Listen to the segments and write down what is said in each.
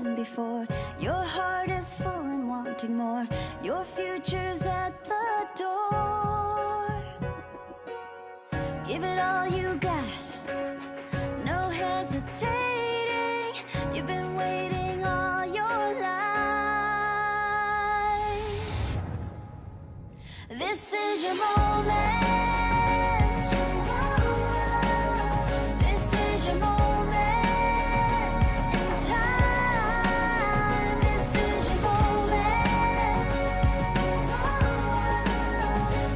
than before. Your heart is full and wanting more. Your future's at the door. Give it all you got, no hesitating. You've been waiting all your life. This is your moment. This is your moment in time. This is your moment.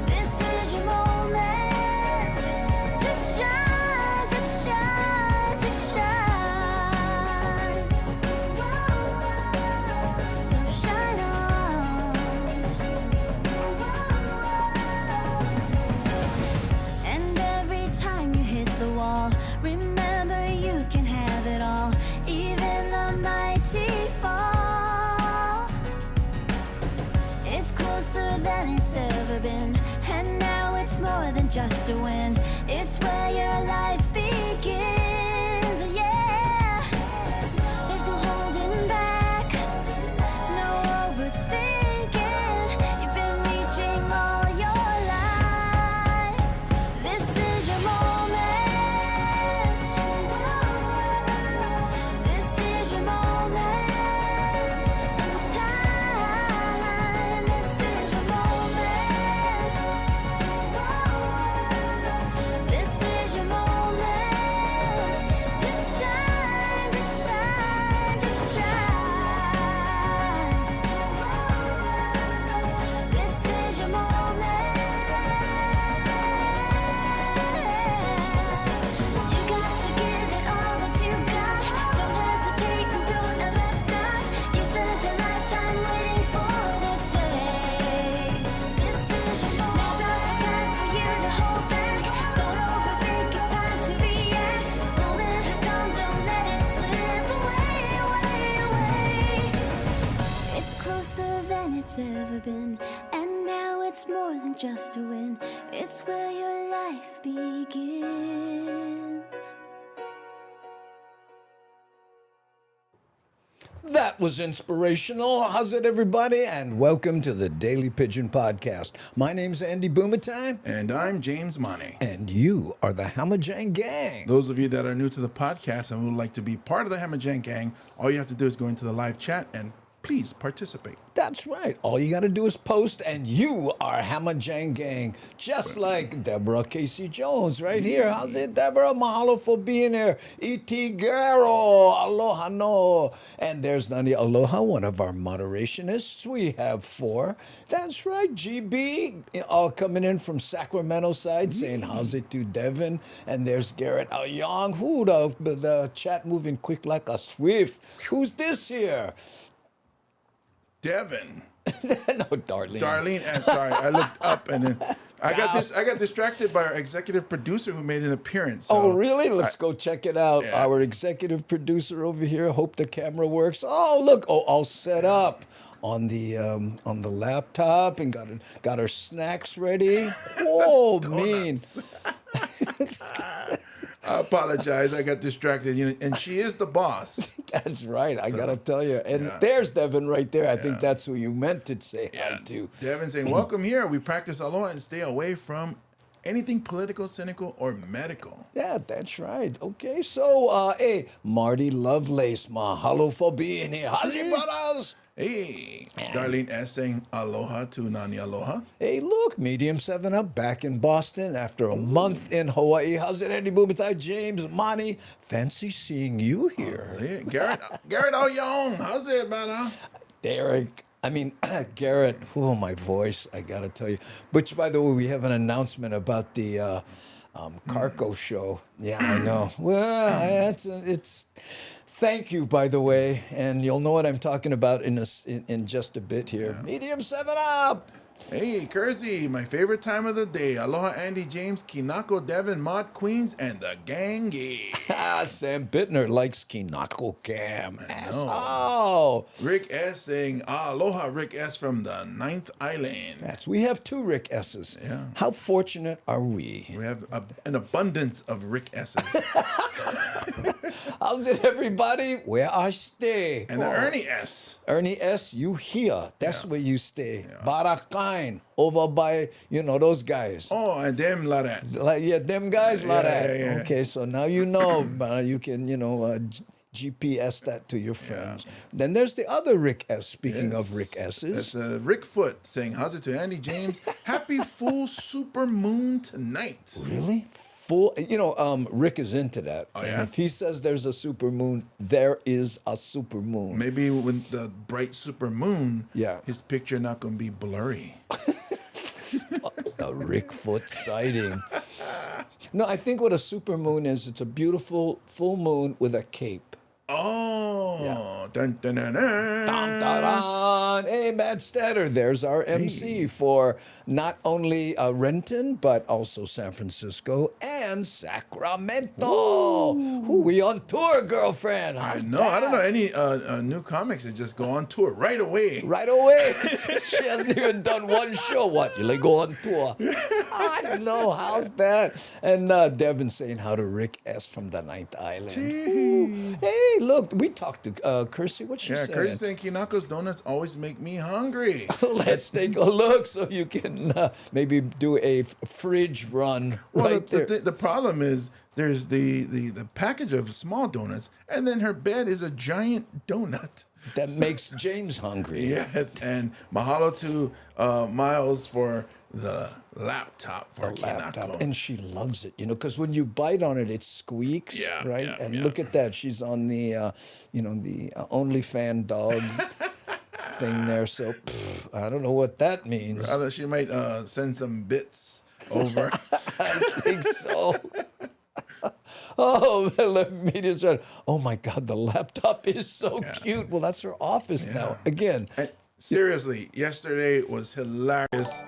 This is your moment to shine, to shine, to shine. So shine on. And every time you hit the wall, remember you can have it all, even the mighty fall. It's closer than it's ever been, and now it's more than just a win. It's where your life begins, yeah. There's no holding back, no overthinking. You've been reaching all your life. This is your moment. This is your moment in time. This is your moment. This is your moment to shine, to shine, to shine. This is your moment. You got to give it all that you got. Don't hesitate and don't ever stop. You've spent a lifetime waiting for this day. This is your moment. Now's not the time for you to hold back. Don't overthink, it's time to react. The moment has come, don't let it slip away, away, away. It's closer than it's ever been, and now it's more than just a win. It's where your life begins. That was inspirational. How's it, everybody? And welcome to the Daily Pidgin Podcast. My name's Andy Bumatai, And I'm James Mane. and you are the Hamajang Gang. Those of you that are new to the podcast and would like to be part of the Hamajang Gang, all you have to do is go into the live chat and please participate. That's right. All you got to do is post, and you are Hamajang Gang, just like Deborah Casey Jones right here. How's it, Deborah? Mahalo for being here. E.T. Garo, aloha no. And there's Nani Aloha, one of our moderationists. We have 4. That's right, GB, all coming in from Sacramento side, saying how's it to Devin. And there's Garrett Young. Who the chat moving quick like a swift. Who's this here? Devin. No, Darlene. Darlene, and sorry, I looked up and then I got distracted by our executive producer who made an appearance. So Oh, really? Let's go check it out. Yeah. Our executive producer over here. Hope the camera works. Oh, look. Oh, all set up on the laptop, and got her snacks ready. Oh, mean. I apologize. I got distracted. And she is the boss. That's right. I gotta tell you. And there's Devin right there. I think that's who you meant to say hi to. Devin saying, welcome here. We practice aloha and stay away from anything political, cynical, or medical. Yeah, that's right. Okay, so hey, Marty Lovelace, mahalo for being here. Haji brothers. Hey, Darlene S. saying aloha to Nani aloha. Hey, look, Medium 7 Up back in Boston after a month in Hawaii. How's it, Andy Bumatai James Mane? Fancy seeing you here. Hey, Garrett O'Young. How's it, brother? Derek. Garrett, oh, my voice, I got to tell you. Butch, by the way, we have an announcement about the Carco show. Yeah, I know. Well, it's thank you, by the way, and you'll know what I'm talking about in just a bit here. Yeah. Medium 7 Up. Hey, Kersey, my favorite time of the day. Aloha, Andy James, Kinako, Devin, Mott, Queens, and the gangy. Sam Bittner likes Kinako Cam. Oh, Rick S. saying, aloha, Rick S. from the 9th Island. We have 2 Rick S's. Yeah. How fortunate are we? We have an abundance of Rick S's. How's it, everybody? Where I stay. And the Ernie S. Ernie S., you here. That's Yeah. where you stay. Yeah. Barakain, over by, those guys. Oh, and them like that. Like, them guys like Yeah, that. yeah. Okay, so now you know. You can, GPS that to your friends. Then there's the other Rick S. Speaking of Rick S's. That's Rick Foot saying, how's it to Andy James? Happy full super moon tonight. Really? Full, Rick is into that. Oh, And yeah? if he says there's a super moon, there is a super moon. Maybe with the bright super moon, Yeah. his picture not going to be blurry. A Rick Foot sighting. No, I think what a super moon is, it's a beautiful full moon with a cape. Oh, dun, dun, dun, dun. Dun, dun, dun. Hey, Matt Stetter, there's our MC for not only Renton, but also San Francisco and Sacramento. Ooh, we on tour, girlfriend. How's No, I don't know that? any new comics that just go on tour right away. Right away. She hasn't even done one show. What? You like go on tour? I know. How's that? And Devin saying how to Rick S. from the Ninth Island. Ooh. Hey, look, we talked to Kirsty. What's she Yeah, saying? Curtis saying Kinako's donuts always make me hungry. Let's take a look so you can maybe do a fridge run Well, right there. the problem is there's the package of small donuts, and then her bed is a giant donut. That makes James hungry. Yes, and mahalo to Miles for the laptop for Kinako. And she loves it, because when you bite on it, it squeaks, Yeah, right? yeah, and yeah. look at that. She's on the, the OnlyFans dog thing there. So I don't know what that means. I know she might send some bits over. I think so. Oh, let me just read. Oh my God, the laptop is so cute. Well, that's her office now. Again, And seriously, yesterday was hilarious.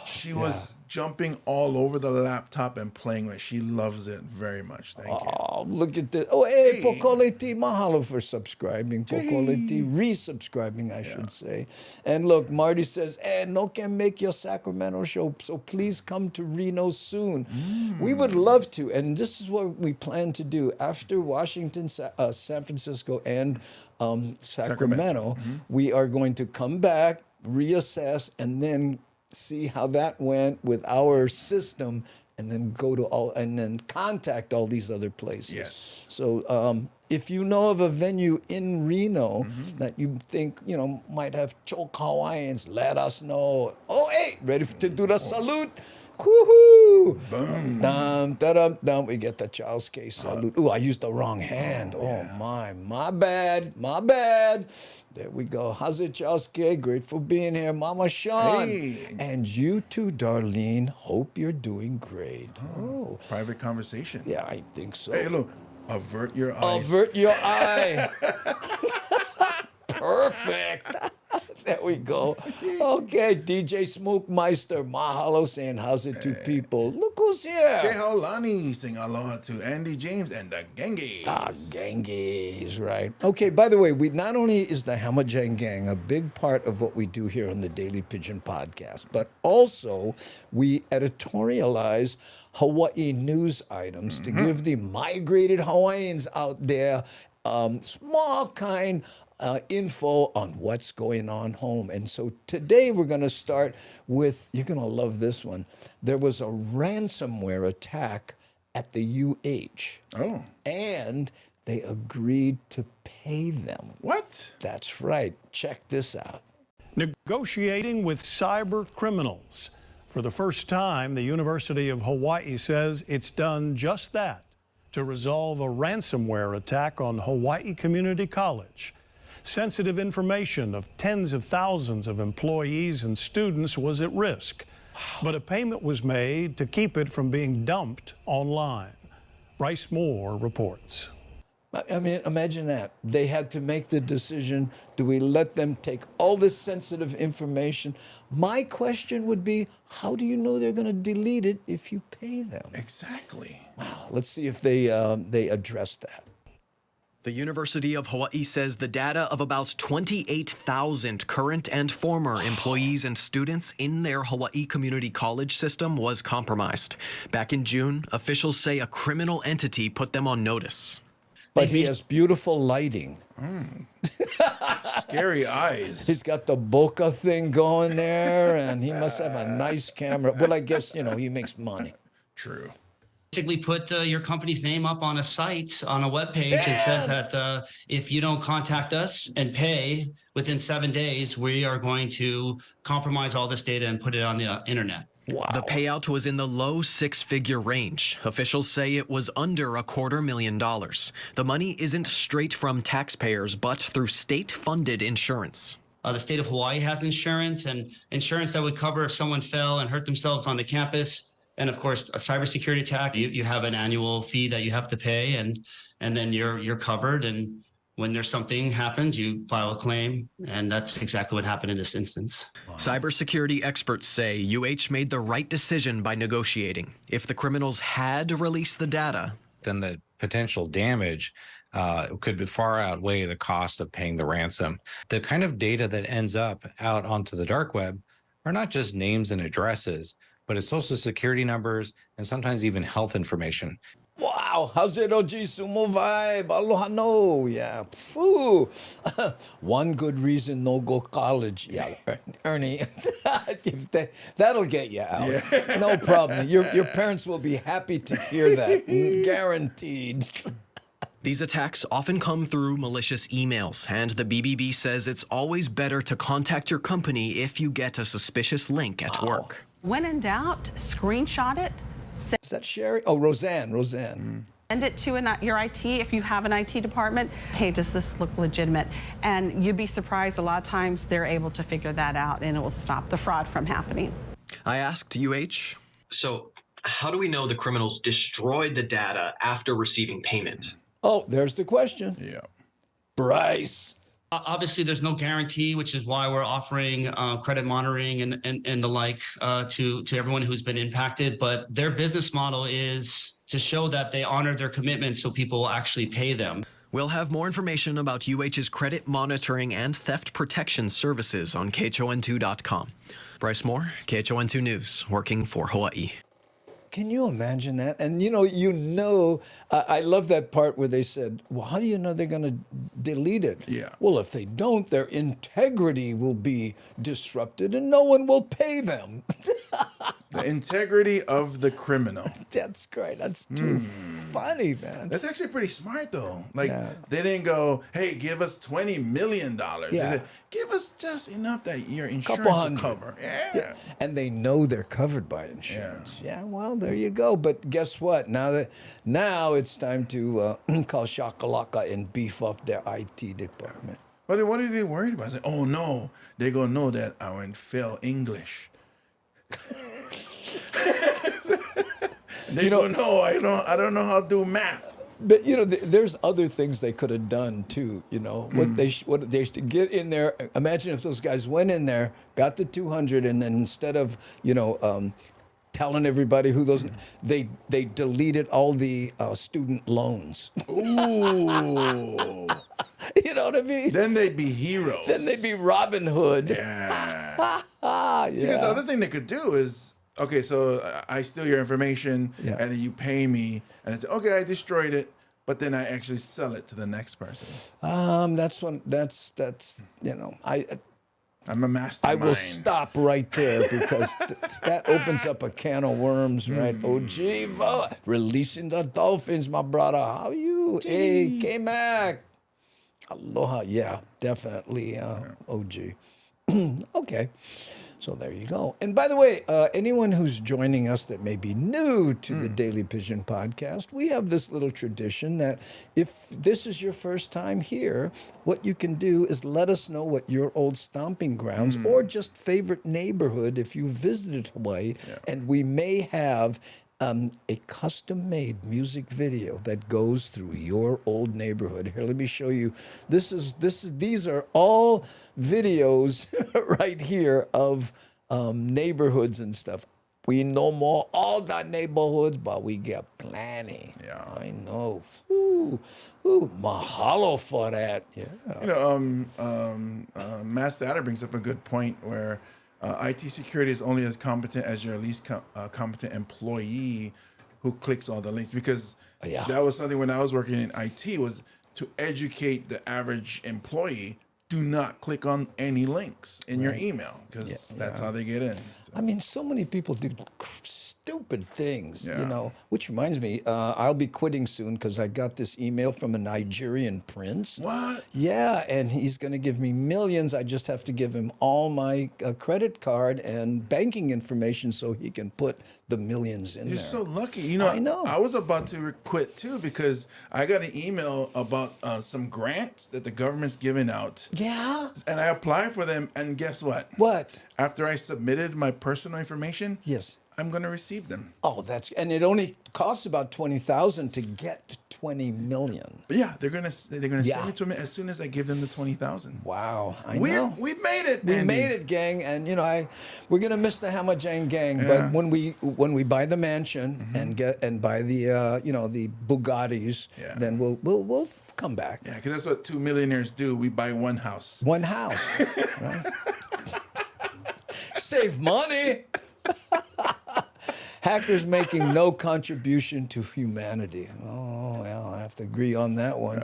She was jumping all over the laptop and playing with it. She loves it very much. Thank you. oh, look at this. Oh, hey, Pokoleti, mahalo for subscribing. Pokoleti, resubscribing, I should say. And look, Marty says, no can make your Sacramento show, so please come to Reno soon. We would love to, and this is what we plan to do. After Washington, San Francisco, and Sacramento, we are going to come back, reassess, and then see how that went with our system, and then and then contact all these other places. Yes. So if you know of a venue in Reno that you think might have choke Hawaiians, let us know. Oh, hey, ready to do the salute? Woohoo! Boom. Dum, da-dum, dum. We get the Charles K. salute. Ooh, I used the wrong hand. Oh, my bad. There we go. How's it, Charles K? Great for being here. Mama Sean. Hey. And you too, Darlene. Hope you're doing great. Oh. Private conversation. Yeah, I think so. Hey, look. Avert your eyes. Avert your eye. Perfect. There we go. Okay, DJ Smookmeister, mahalo saying how's it to people. Look who's here. Kehaulani saying aloha to Andy James and the Genghis. Genghis, right. Okay, by the way, we not only is the Hamajang Gang a big part of what we do here on the Daily Pidgin Podcast, but also we editorialize Hawaii news items to give the migrated Hawaiians out there small kind info on what's going on home. And so today we're going to start with, you're going to love this one. There was a ransomware attack at the UH. Oh. And they agreed to pay them. What? That's right. Check this out. Negotiating with cyber criminals. For the first time, the University of Hawaii says it's done just that to resolve a ransomware attack on Hawaii Community College. Sensitive information of tens of thousands of employees and students was at risk, but a payment was made to keep it from being dumped online. Bryce Moore reports. I mean, imagine that. They had to make the decision, do we let them take all this sensitive information? My question would be, how do you know they're going to delete it if you pay them? Exactly. Wow. Let's see if they address that. The University of Hawaii says the data of about 28,000 current and former employees and students in their Hawaii Community College system was compromised. Back in June, officials say a criminal entity put them on notice. But he has beautiful lighting. Scary eyes. He's got the bokeh thing going there, and he must have a nice camera. Well, I guess, he makes money. True. Basically put your company's name up on a site, on a web page. It says that if you don't contact us and pay within 7 days, we are going to compromise all this data and put it on the internet. Wow. The payout was in the low six-figure range. Officials say it was under $250,000. The money isn't straight from taxpayers, but through state-funded insurance. The state of Hawaii has insurance, and insurance that would cover if someone fell and hurt themselves on the campus. And of course, a cybersecurity attack, you have an annual fee that you have to pay, and then you're covered. And when there's something happens, you file a claim, and that's exactly what happened in this instance. Wow. Cybersecurity experts say UH made the right decision by negotiating. If the criminals had released the data, then the potential damage could far outweigh the cost of paying the ransom. The kind of data that ends up out onto the dark web are not just names and addresses, but it's social security numbers and sometimes even health information. Wow, how's it, OG Sumo Vibe? Aloha no, yeah. Phew. One good reason no go college. Yeah, Ernie, that'll get you out. Yeah. No problem. Your parents will be happy to hear that, guaranteed. These attacks often come through malicious emails, and the BBB says it's always better to contact your company if you get a suspicious link at work. When in doubt, screenshot it. Is that Sherry? Oh, Roseanne. Send it to your IT if you have an IT department. Hey, does this look legitimate? And you'd be surprised, a lot of times they're able to figure that out, and it will stop the fraud from happening. I asked UH. So how do we know the criminals destroyed the data after receiving payment? Oh, there's the question. Yeah. Bryce. Obviously, there's no guarantee, which is why we're offering credit monitoring and the like to everyone who's been impacted. But their business model is to show that they honor their commitments so people will actually pay them. We'll have more information about UH's credit monitoring and theft protection services on KHON2.com. Bryce Moore, KHON2 News, working for Hawaii. Can you imagine that? And I love that part where they said, well, how do you know they're going to delete it? Yeah. Well, if they don't, their integrity will be disrupted and no one will pay them. The integrity of the criminal. That's great. That's too funny, man. That's actually pretty smart, though. Like, Yeah. they didn't go, hey, give us $20 million. Yeah. They said, give us just enough that your insurance Couple will hundred. cover. Yeah. Yeah. And they know they're covered by insurance. Yeah, well, there you go. But guess what? Now it's time to call shakalaka and beef up their IT department. But what are they worried about? It's like, oh, no, they're going to know that I went fail English. They don't know. I don't know how to do math. But there's other things they could have done too. What they should get in there. Imagine if those guys went in there, got the 200, and then instead of telling everybody who those, they deleted all the student loans. Ooh. You know what I mean? Then they'd be heroes. Then they'd be Robin Hood. Yeah. Yeah. Because the other thing they could do is, okay, so I steal your information, Yeah. and then you pay me, and it's okay, I destroyed it, but then I actually sell it to the next person. That's I'm a mastermind. I will stop right there because that opens up a can of worms, right? OG, releasing the dolphins, my brother. How are you? Hey, K-Mac. Aloha. Yeah, definitely, OG. Okay. So there you go. And by the way, anyone who's joining us that may be new to the Daily Pidgin Podcast, we have this little tradition that if this is your first time here, what you can do is let us know what your old stomping grounds or just favorite neighborhood if you visited Hawaii, and we may have a custom-made music video that goes through your old neighborhood. Here, let me show you. These are all videos right here of neighborhoods and stuff. We know more all the neighborhoods, but we get plenty. Yeah. I know. Ooh, mahalo for that. Yeah. Master Adder brings up a good point where IT security is only as competent as your least competent employee. who clicks all the links, because Yeah. that was something when I was working in IT, was to educate the average employee. Do not click on any links in your email, because that's how they get in. I mean, so many people do stupid things, Yeah. you know, which reminds me, I'll be quitting soon because I got this email from a Nigerian prince. What? Yeah, and he's going to give me millions. I just have to give him all my credit card and banking information so he can put the millions in You're there. so lucky. You know, I know. I was about to quit too, because I got an email about some grants that the government's giving out. Yeah? And I applied for them, and guess what? What? After I submitted my personal information, Yes. I'm going to receive them. Oh, and it only costs about 20,000 to get 20 million. But yeah, they're gonna Yeah. send it to me as soon as I give them the 20,000. Wow, I know. We made it. We Andy. made it, gang, and you know we're gonna miss the Hammer Jang gang. Yeah. But when we buy the mansion and buy the the Bugattis, Yeah. then we'll come back. Yeah, because that's what 2 millionaires do. We buy one house. One house, right? Save money. Hackers making no contribution to humanity. Oh well, I have to agree on that one.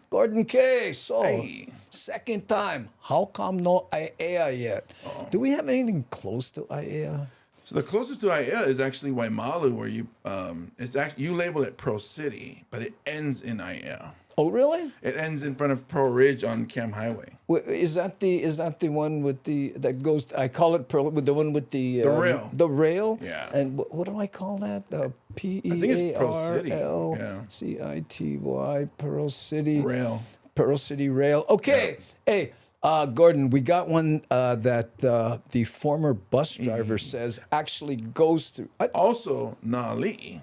Gordon K. So, Hey. second time. How come no IAEA yet? Do we have anything close to IAEA? So the closest to IAEA is actually Waimalu, where it's actually, you label it Pearl City, but it ends in IAEA. Oh, really? It ends in front of Pearl Ridge on Cam Highway. Is that the one with that goes? I call it Pearl, with the one with the rail. The rail. Yeah. And what do I call that? think it's Pearl City. PEARL Yeah. CITY Pearl City Rail. Pearl City Rail. Okay. Hey, Gordon, we got one that the former bus driver says actually goes through. Also, Nali.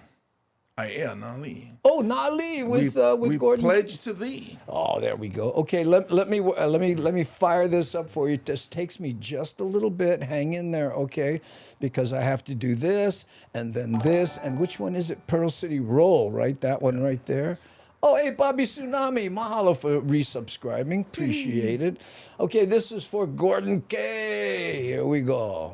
IAEA, Nali. Oh, Nali with we Gordon. pledge to thee. Oh, there we go. Okay, let me fire this up for you. This takes me just a little bit. Hang in there, okay? Because I have to do this and then this. And which one is it? Pearl City Roll, right? That one right there. Oh, hey, Bobby Tsunami. Mahalo for resubscribing. Appreciate it. Okay, this is for Gordon K. Here we go.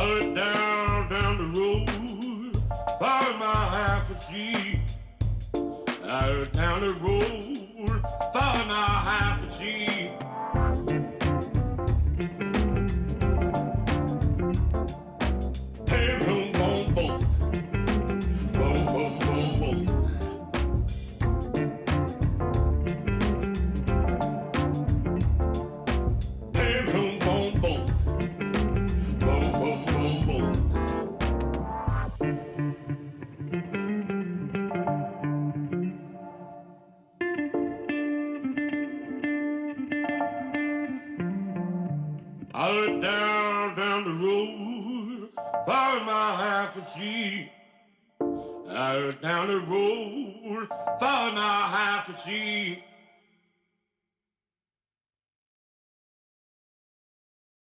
I look down the road, by my half a seat. I look down the road, by my half a seat. Hey, boom, boom, boom. Boom, boom, boom, boom. Hey, boom, boom, boom. Boom, boom, boom, boom. I look down the road, by my half a seat. I look down the road, by my half a seat.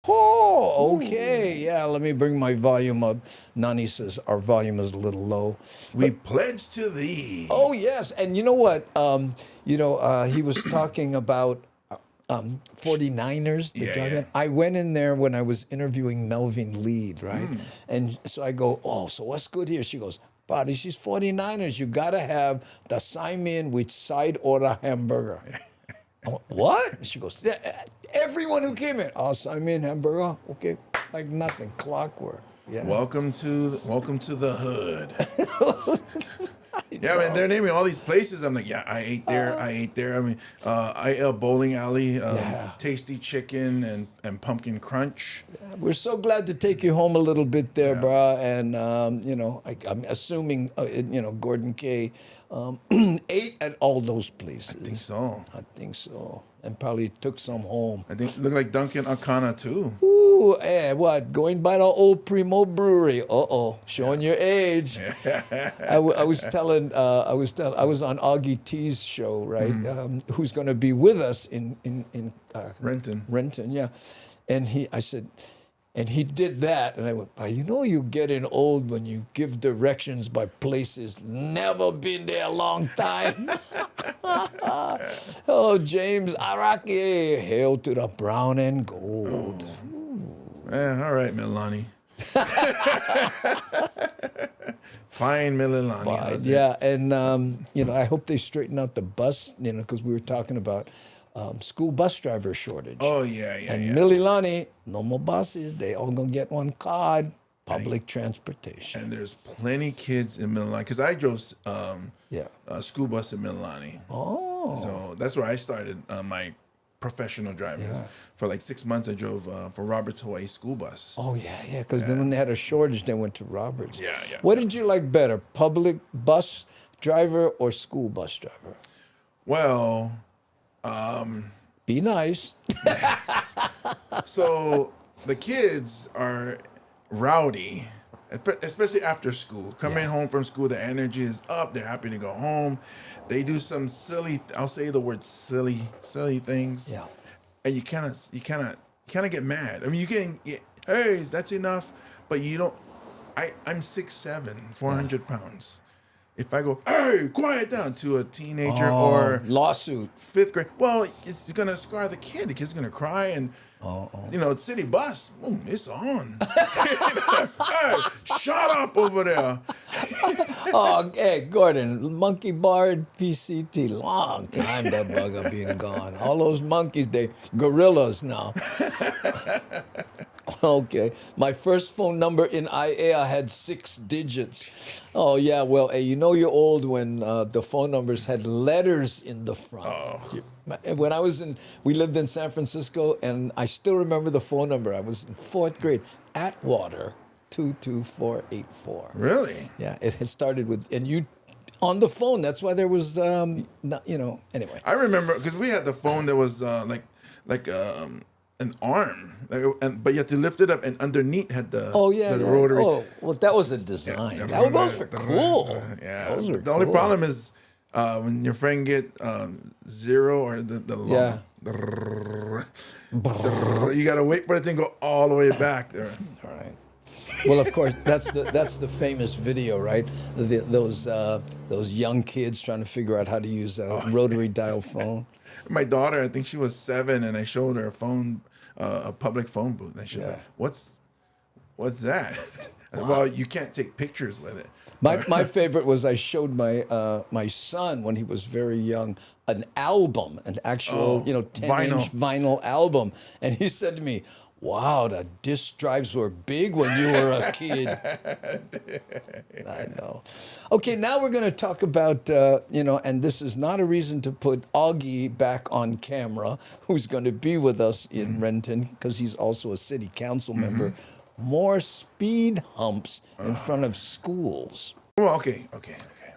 Oh, okay. Yeah, let me bring my volume up. Nani says our volume is a little low. We pledge to thee. Oh, yes. And you know what? He was talking about 49ers. The Yeah, Giant. yeah. I went in there when I was interviewing Melvin Lead, right? And so I go, oh, so what's good here? She goes, buddy, she's 49ers. You got to have the Simon with side order hamburger. I went, what? She goes, yeah, everyone who came in, oh, Simon hamburger, okay, like nothing, clockwork. Yeah. Welcome to the hood. Yeah, man, they're naming all these places. I'm like, yeah, I ate there. I mean, bowling alley, tasty chicken and pumpkin crunch. We're so glad to take you home a little bit there, brah. And, I'm assuming, Gordon K. Ate at all those places. I think so. And probably took some home. I think look like Duncan Akana too. Ooh, what? Going by the old Primo Brewery. Showing your age. I was telling, I was on Augie T's show, right? Who's going to be with us in Renton. Renton, yeah. And I said, and he did that, and I went, you're getting old when you give directions by places never been there a long time. Oh, James Araki, hail to the brown and gold. Yeah, all right, Milani. Fine, Milani. Yeah, and I hope they straighten out the bus, because we were talking about school bus driver shortage. Oh, yeah. And Mililani, no more buses. They all gonna get one card. Public transportation. And there's plenty kids in Mililani because I drove a school bus in Mililani. Oh. So that's where I started my professional driving. For like 6 months, I drove for Roberts Hawaii school bus. Oh, yeah. Because then when they had a shortage, they went to Roberts. Yeah. What did you like better, public bus driver or school bus driver? Well, be nice. So the kids are rowdy, especially after school. Coming home from school, the energy is up. They're happy to go home. They do some silly, I'll say the word silly things. Yeah. And you kind of get mad. I mean, hey, that's enough. But you don't, I'm 6'7", 400 pounds. If I go, hey, quiet down to a teenager or lawsuit, 5th grade, well, it's gonna scar the kid. The kid's gonna cry, and city bus, boom, it's on. Hey, shut up over there. Hey, Gordon, monkey bar and PCT, long time that bugger being gone. All those monkeys, they gorillas now. Okay. My first phone number in IA had 6 digits. Oh, yeah. Well, hey, you're old when the phone numbers had letters in the front. When we lived in San Francisco, and I still remember the phone number. I was in 4th grade. Atwater 22484. Really? Yeah. It had started with, and you, on the phone. That's why there was, anyway. I remember, because we had the phone that was like an arm, but you had to lift it up, and underneath had the rotary. Oh, well, that was a design. Those were cool. Yeah. Those were the only cool. problem is when your friend get 0 or the long, you gotta wait for it to go all the way back there. All right. Well, of course, that's the famous video, right? Those young kids trying to figure out how to use a rotary dial phone. My daughter, I think she was 7, and I showed her a phone, a public phone booth. And she was like, What's that? Well, you can't take pictures with it. My favorite was I showed my son when he was very young an album, an actual 10-inch vinyl album, and he said to me, "Wow, the disc drives were big when you were a kid." I know. Okay, now we're going to talk about and this is not a reason to put Augie back on camera, who's going to be with us in Renton because he's also a city council member. More speed humps in front of schools. Well, okay.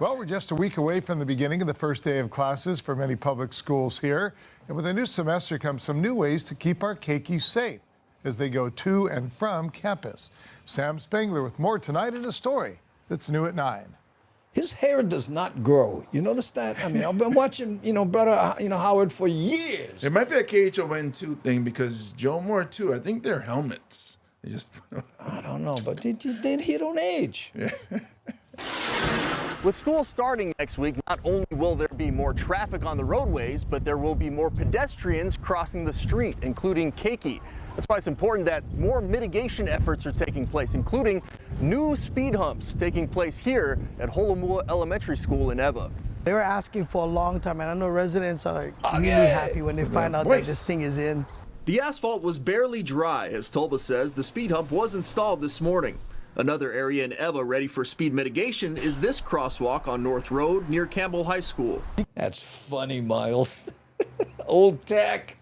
Well, we're just a week away from the beginning of the first day of classes for many public schools here. And with a new semester comes some new ways to keep our keikis safe as they go to and from campus. Sam Spengler with more tonight in a story that's new at 9. His hair does not grow. You notice that? I mean, I've been watching, brother, Howard for years. It might be a KHON2 thing because Joe Moore too. I think they're helmets. They just I don't know, but they don't age. Yeah. With school starting next week, not only will there be more traffic on the roadways, but there will be more pedestrians crossing the street, including keiki. That's why it's important that more mitigation efforts are taking place, including new speed humps taking place here at Holomua Elementary School in Eva. They were asking for a long time, and I know residents are really happy when they find out that this thing is in. The asphalt was barely dry, as Tolba says. The speed hump was installed this morning. Another area in Eva ready for speed mitigation is this crosswalk on North Road near Campbell High School. That's funny, Miles. Old tech.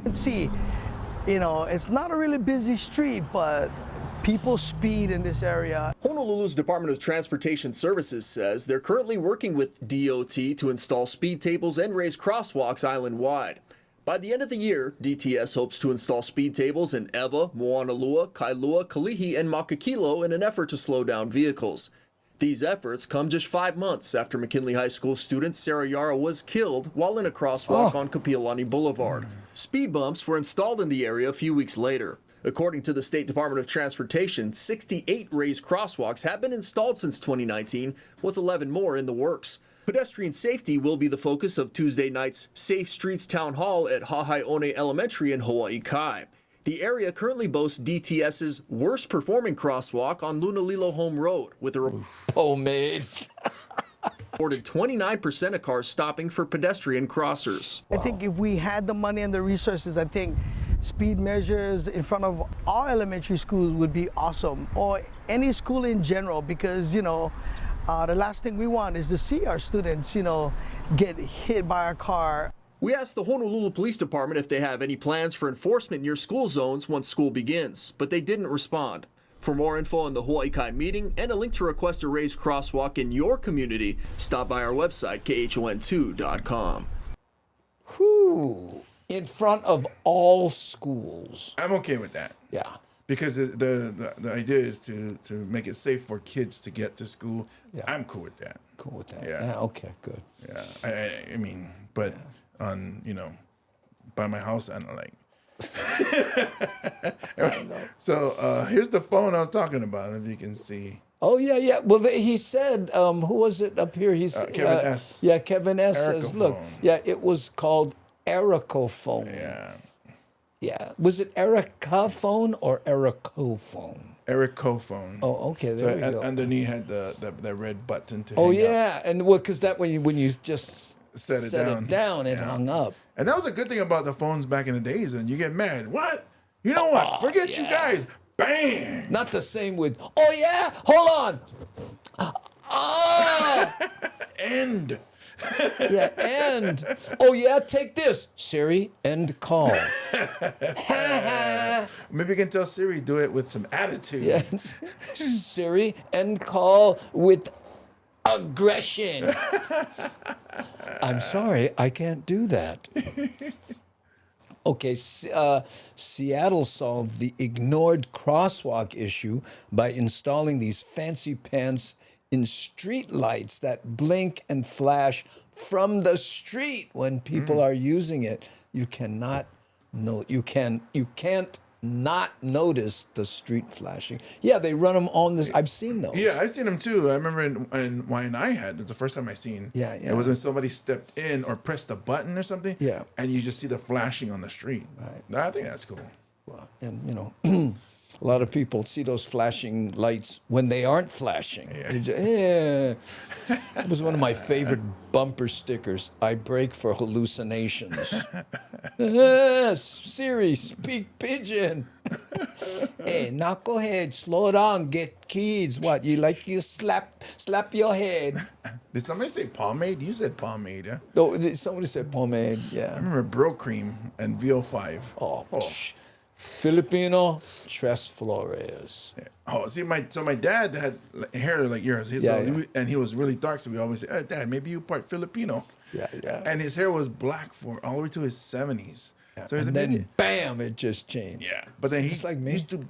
Let's see, it's not a really busy street, but people speed in this area. Honolulu's Department of Transportation Services says they're currently working with DOT to install speed tables and raise crosswalks island-wide. By the end of the year, DTS hopes to install speed tables in Eva, Moanalua, Kailua, Kalihi, and Makakilo in an effort to slow down vehicles. These efforts come just 5 months after McKinley High School student Sarah Yara was killed while in a crosswalk on Kapiolani Boulevard. Speed bumps were installed in the area a few weeks later. According to the State Department of Transportation, 68 raised crosswalks have been installed since 2019, with 11 more in the works. Pedestrian safety will be the focus of Tuesday night's Safe Streets Town Hall at Hahaione Elementary in Hawaii Kai. The area currently boasts DTS's worst performing crosswalk on Lunalilo Home Road, with a homemade reported 29% of cars stopping for pedestrian crossers. I think if we had the money and the resources, I think speed measures in front of all elementary schools would be awesome, or any school in general, because, the last thing we want is to see our students, get hit by a car. We asked the Honolulu Police Department if they have any plans for enforcement near school zones once school begins, but they didn't respond. For more info on the Hawaii Kai meeting and a link to request a raised crosswalk in your community, stop by our website, khon2.com. Whew. In front of all schools. I'm okay with that. Yeah. Because the idea is to make it safe for kids to get to school. Yeah. I'm cool with that. Cool with that. Yeah. Okay, good. Yeah. I mean, but on, by my house, I don't like. So here's the phone I was talking about, if you can see. Oh, yeah. Well, he said, who was it up here? He's Kevin S. Yeah, Kevin S. says, look, it was called Ericophone. Yeah. Was it Ericaphone or Ericophone? Ericophone. Oh, okay. There we go. Underneath had the red button to hang up. And because that when you just set it down, it hung up. And that was a good thing about the phones back in the days. And you get mad. What? You know what? Forget you guys. Bang. Not the same with. Oh yeah. Hold on. End. Yeah, end. Oh, yeah, take this. Siri, end call. Maybe you can tell Siri, do it with some attitude. Yeah. Siri, end call with aggression. I'm sorry, I can't do that. Okay, Seattle solved the ignored crosswalk issue by installing these fancy pants in street lights that blink and flash from the street when people are using it. You cannot not notice the street flashing. Yeah, they run them on this. I've seen those. Yeah, I've seen them too. I remember in Wine I had. It's the first time I seen. Yeah. It was when somebody stepped in or pressed a button or something. Yeah. And you just see the flashing on the street. Right. I think that's cool. Well, and A lot of people see those flashing lights when they aren't flashing. It was one of my favorite bumper stickers. I break for hallucinations. Siri, speak pigeon. Hey, knucklehead, slow down, get kids. What, you slap your head? Did somebody say pomade? You said pomade, yeah? No, somebody said pomade, yeah. I remember Bro Cream and VO5. Oh. Filipino, Tres Flores. Yeah. Oh, see, my dad had hair like yours. And he was really dark, so we always say, "Hey, Dad, maybe you part Filipino." Yeah. And his hair was black for all the way to his 70s. Yeah. So and then, bam, it just changed. Yeah, but then he like me. used to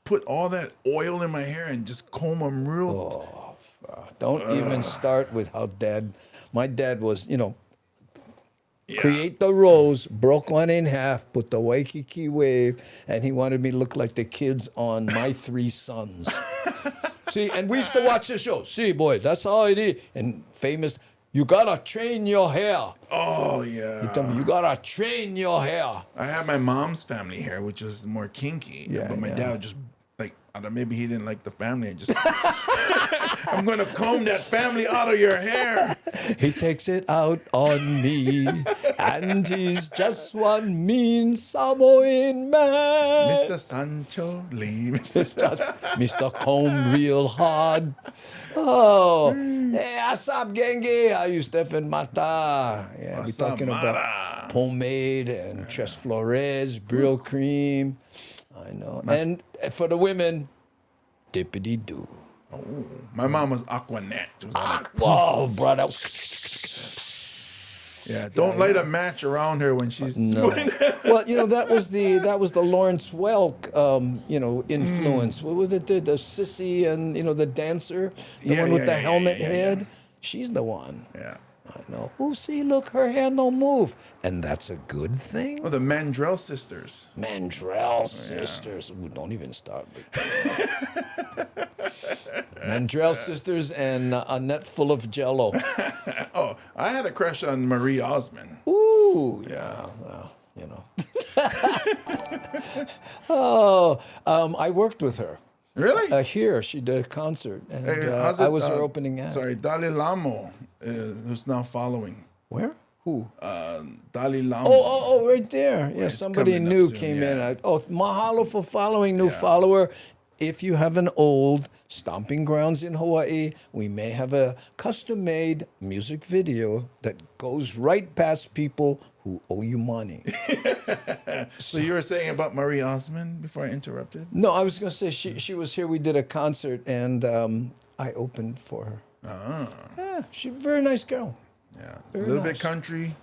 put all that oil in my hair and just comb them real. Don't even start with how my dad was, create the rose, broke one in half, put the Waikiki wave, and he wanted me to look like the kids on My Three Sons. See, and we used to watch the show. See, boy, that's how it is. And famous, you gotta train your hair. Oh, yeah. He told me, you gotta train your hair. I had my mom's family hair, which was more kinky. Yeah, but my yeah. dad just, like, I don't know, maybe he didn't like the family. Just, I'm going to comb that family out of your hair. He takes it out on me, and he's just one mean Samoan man. Mr. Sancho Lee. Mr. Comb real hard. Oh, hey, asap genge. How you, Stephen Mata? Yeah, we're talking about pomade and Tres Flores, Brill Cream. I know. And for the women, dippity doo. Oh, my mom was Aquanet. Oh, brother. Yeah, don't light a match around her when she's. No. Well, that was the Lawrence Welk, influence. What was it? The sissy and the dancer, the one with the helmet head. Yeah. She's the one. Yeah. I know. Oh, see, look, her hair no move, and that's a good thing. Oh, the Mandrell sisters. Mandrell sisters. Ooh, don't even start with Mandrell sisters and a net full of Jello. Oh, I had a crush on Marie Osmond. Ooh, yeah. Well, I worked with her. Really? Here, she did a concert, and I was her opening act. Sorry, Dalai Lama, who's now following. Where? Who? Dalai Lama. Oh, right there. Yeah, It's somebody coming up new soon, came yeah. in. Mahalo for following, new follower. If you have an old stomping grounds in Hawaii, we may have a custom-made music video that goes right past people who owe you money. So you were saying about Marie Osmond before I interrupted? No, I was going to say she was here. We did a concert, and I opened for her. Yeah, she's a very nice girl. Yeah, a Very little nice. bit country,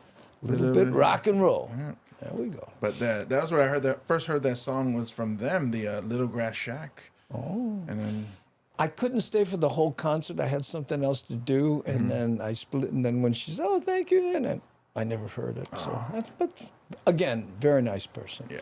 A little bit rock and roll. Yeah. There we go. But that was where I first heard that song was from them, the Little Grass Shack. Oh. And then I couldn't stay for the whole concert. I had something else to do, and then I split. And then when she said, "Oh, thank you," and then I never heard it. So but again, very nice person. Yeah.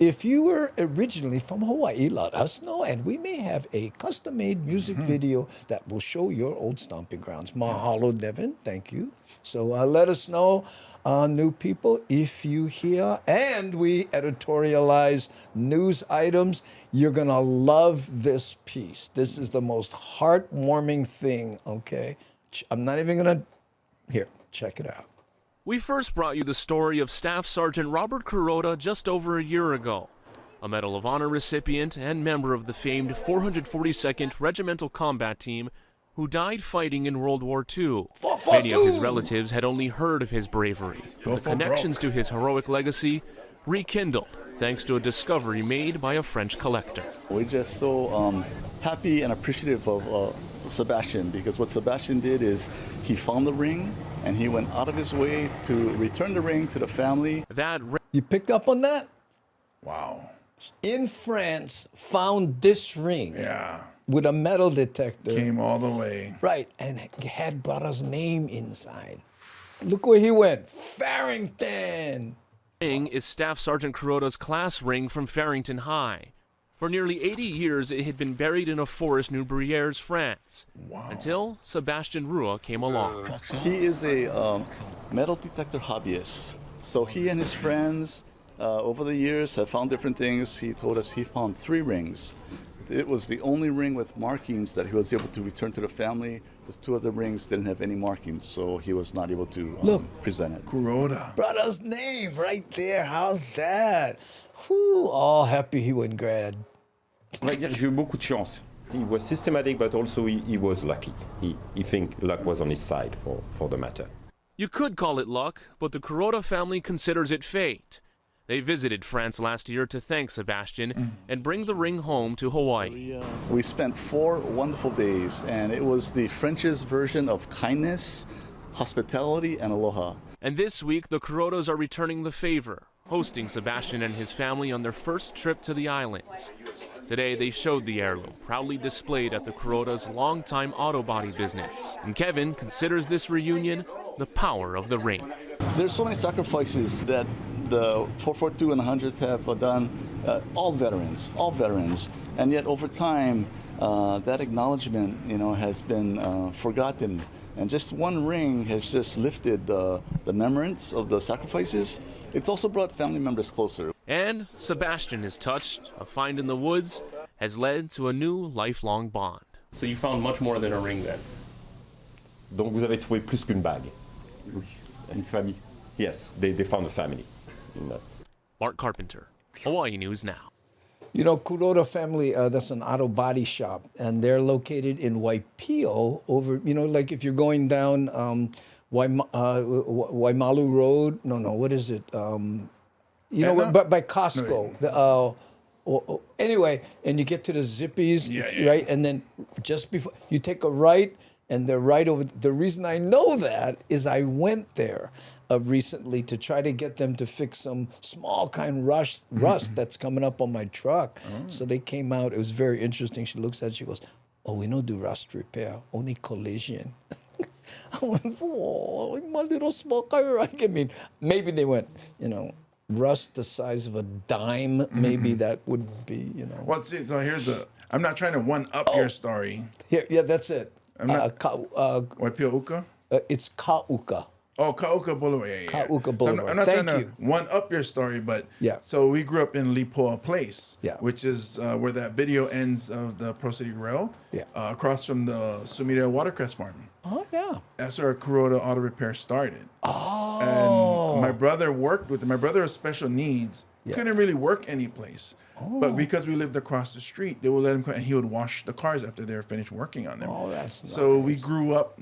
If you were originally from Hawaii, let us know, and we may have a custom-made music video that will show your old stomping grounds. Mahalo, Devin. Thank you. So let us know, new people, if you hear, and we editorialize news items. You're going to love this piece. This is the most heartwarming thing, okay? I'm not even going to... Here, check it out. We first brought you the story of Staff Sergeant Robert Kuroda just over a year ago, a Medal of Honor recipient and member of the famed 442nd Regimental Combat Team who died fighting in World War II. Many of his relatives had only heard of his bravery, but the connections to his heroic legacy rekindled thanks to a discovery made by a French collector. We're just so happy and appreciative of Sebastian, because what Sebastian did is he found the ring and he went out of his way to return the ring to the family. You picked up on that? Wow. In France, found this ring. Yeah. With a metal detector. Came all the way. Right, and had brother's name inside. Look where he went. Farrington. Ring is Staff Sergeant Kuroda's class ring from Farrington High. For nearly 80 years, it had been buried in a forest near Brières, France. Wow. Until Sebastian Rua came along. He is a metal detector hobbyist. So he and his friends over the years, have found different things. He told us he found 3 rings. It was the only ring with markings that he was able to return to the family. The 2 other rings didn't have any markings, so he was not able to present it. Kuroda. Brother's name right there. How's that? Whew, all happy he went grad. On va dire j'ai eu beaucoup de chance. He was systematic, but also he was lucky. He think luck was on his side for the matter. You could call it luck, but the Kuroda family considers it fate. They visited France last year to thank Sebastian and bring the ring home to Hawaii. We spent 4 wonderful days, and it was the French's version of kindness, hospitality, and aloha. And this week, the Kurodas are returning the favor, hosting Sebastian and his family on their first trip to the islands. Today, they showed the heirloom, proudly displayed at the Kurodas' longtime auto body business. And Kevin considers this reunion the power of the ring. There's so many sacrifices that the 442 and 100th have done, all veterans, and yet over time, that acknowledgement, has been forgotten. And just one ring has just lifted the remembrance of the sacrifices. It's also brought family members closer. And Sebastian is touched. A find in the woods has led to a new lifelong bond. So you found much more than a ring then? Donc vous avez trouvé plus qu'une bague? Oui. Une famille? Yes, they found a family. Mark Carpenter, Hawaii News Now. Kuroda family, that's an auto body shop, and they're located in Waipio over, like if you're going down Waimalu Road. No, what is it? By Costco. Anyway, and you get to the Zippies, right? And then just before, you take a right, and they're right over. The reason I know that is I went there recently to try to get them to fix some small kind rust that's coming up on my truck. So they came out. It was very interesting. She looks at it. She goes, "Oh, we don't do rust repair, only collision." I went, "Oh, my little small car." I mean, maybe they went, rust the size of a dime. Maybe that would be, Well, see, so I'm not trying to one up your story. Yeah, that's it. I'm not. Waipio Uka? It's Ka'uka. Oh, Ka'uka Boulevard. Yeah. Ka'uka Boulevard. So I'm not Thank trying you. to one up your story, but Yeah. So we grew up in Lipoa Place, Yeah. which is where that video ends of the Pro City Rail, Yeah. Across from the Sumida Watercress Farm. Oh, yeah. That's where Kuroda Auto Repair started. Oh. And my brother worked with it. My brother has special needs. Yeah. Couldn't really work any place. But because we lived across the street, they would let him come, and he would wash the cars after they were finished working on them. Oh, that's So nice. we grew up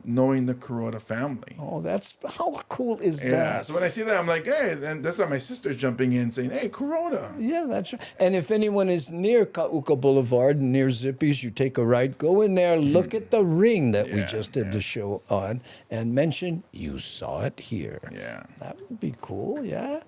knowing the Kuroda family. Oh, how cool is Yeah. that? So when I see that, I'm like, hey, and that's why my sister's jumping in saying, hey, Kuroda. Yeah, that's right. And if anyone is near Ka'uka Boulevard, near Zippies, you take a right, go in there, look at the ring that we just did the show on, and mention you saw it here. Yeah. That would be cool, yeah.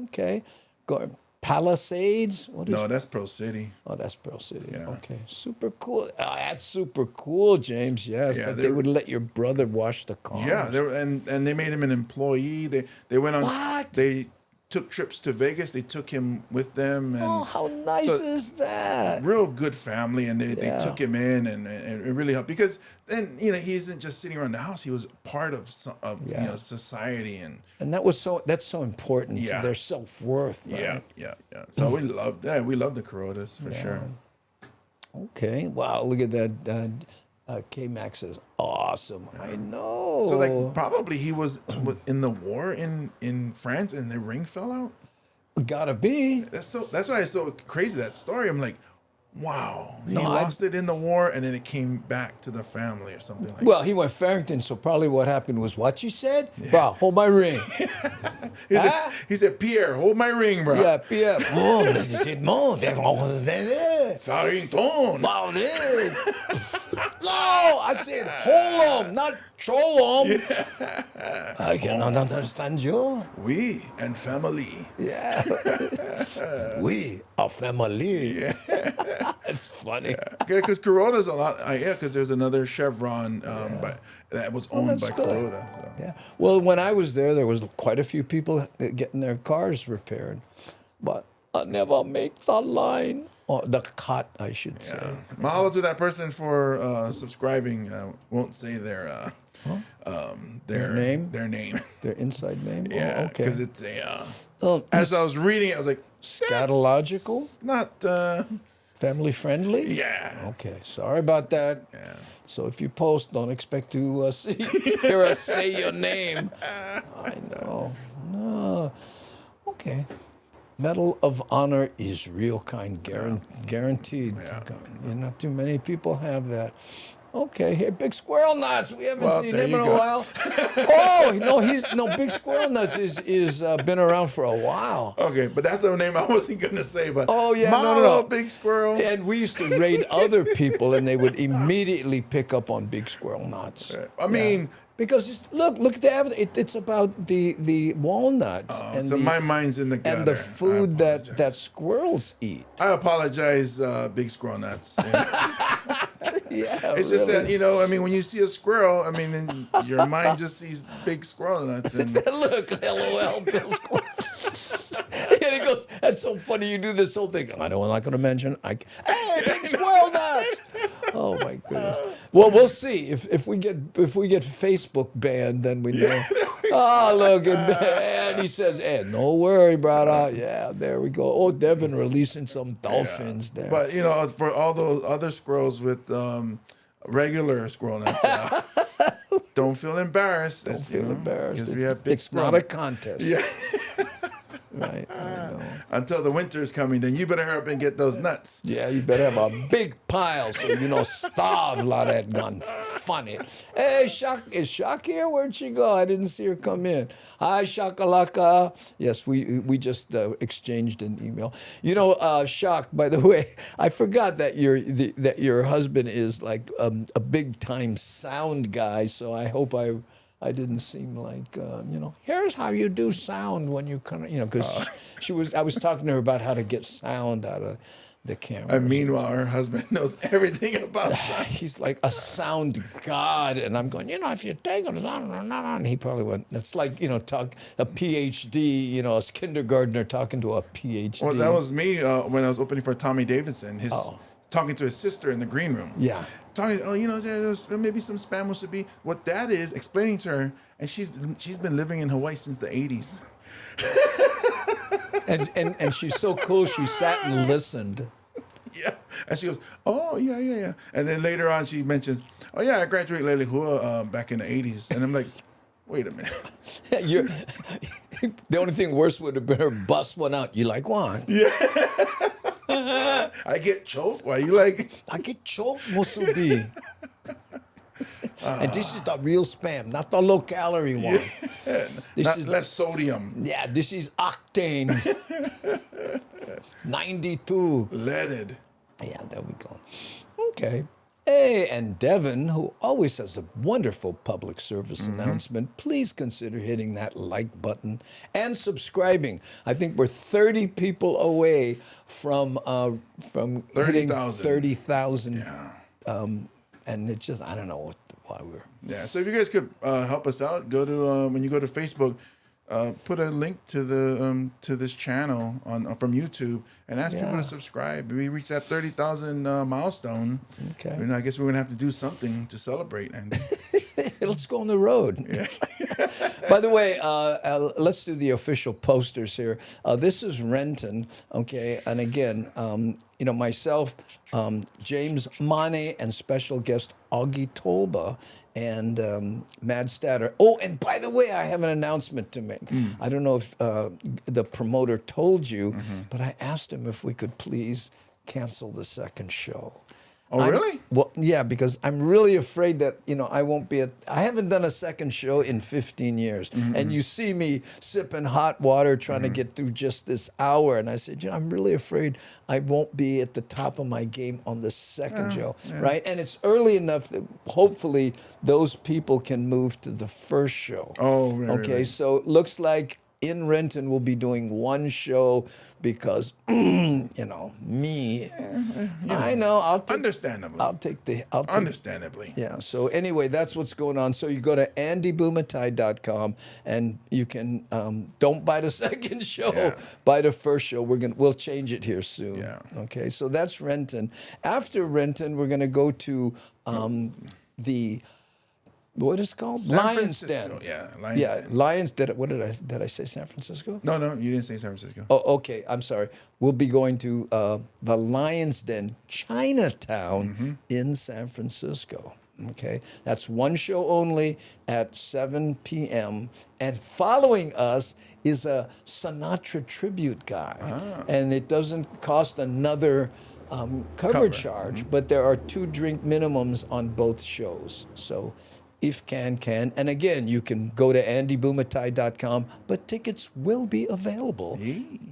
Okay. Go Palisades? What is No, that's Pro City. Oh, that's Pearl City. Yeah. Okay, super cool. Oh, that's super cool, James. Yes, Yeah, that they they were- would let your brother wash the car. Yeah, and they made him an employee. They went on. What? They took trips to Vegas. They took him with them. And Oh, how nice so- is that? real good family, and they Yeah. took him in, and it really helped because then he isn't just sitting around the house. He was part of society, and That's so important Yeah. to their self-worth. Right? yeah. So we love that. We love the Kurodas for sure. Okay. Wow. Look at that. K-Max is awesome. I know. So like probably he was in the war in France, and the ring fell out. Gotta be. That's why it's so crazy, that story. I'm like, wow, he No, lost it in the war, and then it came back to the family or something like Well, he went Farrington, so probably what happened was what you said. Bro, hold my ring. that. He said, Pierre, hold my ring, bro. Yeah, Pierre. Oh, c'est bon. Farrington. Wow, no, I said hold him, not troll him. I cannot understand you. We and family. Yeah. We are family. Yeah. It's funny. Because Kuroda's a lot. Because there's another Chevron that was owned by that's good. Kuroda. So. Yeah. Well, when I was there was quite a few people getting their cars repaired, but I never make the line. Or the cut, I should say. Mahalo to that person for subscribing. Won't say their Their name? Their name. Their inside name? Yeah, Oh, okay. because it's a. Oh, as I was reading it, I was like, scatological? Not. Family friendly? Yeah. Okay. Sorry about that. Yeah. So if you post, don't expect to hear us say your name. I know. No. Okay. Medal of Honor is real kind, guaranteed. Yeah. Not too many people have that. Okay, here, Big Squirrel Nuts. We haven't seen him in a while. Oh, Big Squirrel Nuts is been around for a while. Okay, but that's the name I wasn't gonna say. But oh yeah, no, Big Squirrel. And we used to raid other people, and they would immediately pick up on Big Squirrel Nuts. I mean, because look at the evidence. It's about the walnuts and so my mind's in the gutter. and the food that squirrels eat. I apologize, Big Squirrel Nuts. Yeah, it's just that I mean, when you see a squirrel, I mean, your mind just sees big squirrel nuts. And Look, LOL, Bill Squirrel. And he goes, "That's so funny. You do this whole thing. I know I'm not going to mention. Hey, Big Squirrel Nuts." Oh my goodness. Well, we'll see if we get Facebook banned, then we know. Oh, look, and he says, "Hey, no worry, brother." Yeah, there we go. Oh, Devin releasing some dolphins there. But for all those other squirrels with regular squirrel nuts, don't feel embarrassed. Don't feel embarrassed. We have big It's not a contest. Yeah. Right. Until the winter is coming, then you better hurry up and get those nuts. Yeah, you better have a big pile so starve a lot of that gun. Funny. Hey, is Shock here? Where'd she go? I didn't see her come in. Hi, Shakalaka. Yes, we just exchanged an email. Shock. By the way, I forgot that your husband is like a big time sound guy. So I hope I didn't seem like, here's how you do sound when you kind of, because I was talking to her about how to get sound out of the camera. And meanwhile, her husband knows everything about sound. He's like a sound god. And I'm going, if you take it, and he probably went, it's like, talk a PhD, a kindergartner talking to a PhD. Well, that was me when I was opening for Tommy Davidson. Talking to his sister in the green room. Yeah. Talking, there's maybe some spam should be what that is. Explaining to her, and she's been living in Hawaii since the 80s. and she's so cool. She sat and listened. Yeah, and she goes, "Oh yeah." And then later on, she mentions, "Oh yeah, I graduated Lelehua back in the 80s." And I'm like, "Wait a minute." The only thing worse would have been her bust one out. You like one? Yeah. I get choked. Why you like? I get choked, Musubi. And this is the real spam, not the low calorie one. Yeah. This is less sodium. Yeah, this is octane. 92. Leaded. Yeah, there we go. Okay. Hey, and Devin, who always has a wonderful public service announcement, please consider hitting that like button and subscribing. I think we're 30 people away from hitting 30,000. Yeah. And it's just, I don't know why we're... Yeah, so if you guys could help us out, go to, when you go to Facebook, put a link to the to this channel from YouTube and ask people to subscribe. We reached that 30,000 milestone. Okay. I guess we're gonna have to do something to celebrate. And let's go on the road. Yeah. By the way, let's do the official posters here. This is Renton, okay, and again, myself, James Mane, and special guest Augie Tolba and Mad Statter. Oh, and by the way, I have an announcement to make. I don't know if the promoter told you, but I asked him if we could please cancel the second show. Oh, really? Well, yeah, because I'm really afraid that, I won't be I haven't done a second show in 15 years. And you see me sipping hot water trying to get through just this hour. And I said, I'm really afraid I won't be at the top of my game on the second show, right? And it's early enough that hopefully those people can move to the first show. Oh, right. Okay, right. so it looks like in Renton we'll be doing one show because, me. I know. Understandably. Understandably. Yeah. So anyway, that's what's going on. So you go to andybumatai.com and you can don't buy the second show, buy the first show. We'll change it here soon. Yeah. Okay. So that's Renton. After Renton, we're gonna go to the what is it called? San Lions Francisco, Den. yeah, Lions yeah, Den. Lions. Did I say San Francisco? No, you didn't say San Francisco. Oh, okay. I'm sorry. We'll be going to the Lions Den Chinatown in San Francisco. Okay, that's one show only at 7 p.m. And following us is a Sinatra tribute guy, and it doesn't cost another cover charge, but there are 2 drink minimums on both shows. So if can. And again, you can go to andybumatai.com, but tickets will be available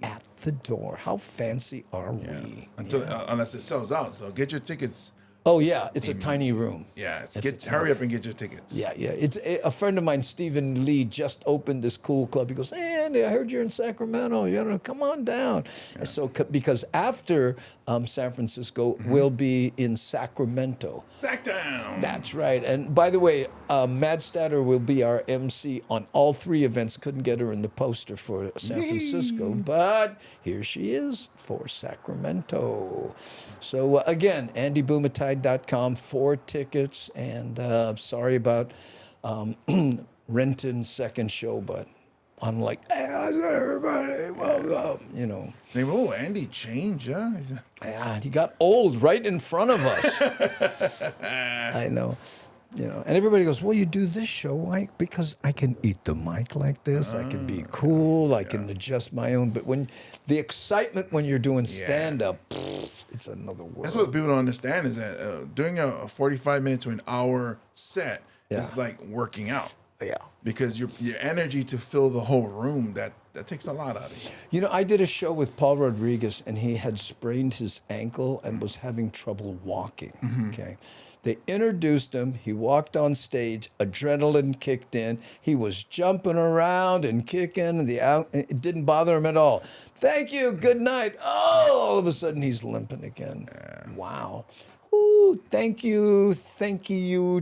at the door. How fancy are we? Unless it sells out. So get your tickets. Oh, yeah, it's a tiny room. Yeah, hurry up and get your tickets. Yeah. It's a friend of mine, Stephen Lee, just opened this cool club. He goes, "Hey, Andy, I heard you're in Sacramento. You know, come on down." And so, because after San Francisco, we'll be in Sacramento. Sacktown. That's right. And by the way, Mad Statter will be our MC on all 3 events. Couldn't get her in the poster for San Francisco, but here she is for Sacramento. So again, AndyBumatai.com for tickets. And sorry about renting second show, but I'm like, "Hey, how's everybody? Welcome." You know. Oh, Andy changed, huh? Yeah, he got old right in front of us. I know. You know, and everybody goes, "Well, you do this show, why?" Because I can eat the mic like this. I can be cool. I can adjust my own. But when the excitement when you're doing stand-up, it's another world. That's what people don't understand is that doing a 45 minute to an hour set is like working out. Yeah. Because your energy to fill the whole room, that takes a lot out of you. You know, I did a show with Paul Rodriguez, and he had sprained his ankle and was having trouble walking. Okay. They introduced him. He walked on stage. Adrenaline kicked in. He was jumping around and kicking. And it didn't bother him at all. "Thank you. Good night." Oh, all of a sudden he's limping again. Wow. Ooh, thank you,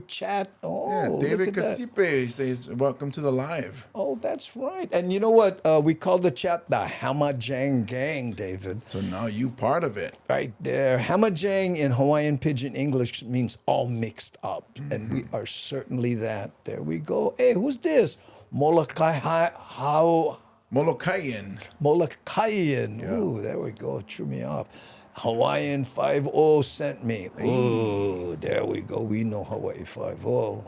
chat. Oh, David look at that. Casipe says, "Welcome to the live." Oh, that's right. And you know what? We call the chat the Hamajang Gang, David. So now you part of it. Right there. Hamajang in Hawaiian Pidgin English means all mixed up. And we are certainly that. There we go. Hey, who's this? Molokayan. Molokayan. Ooh, there we go. It threw me off. Hawaiian 5-0 sent me. Oh, there we go. We know Hawaii 5-0.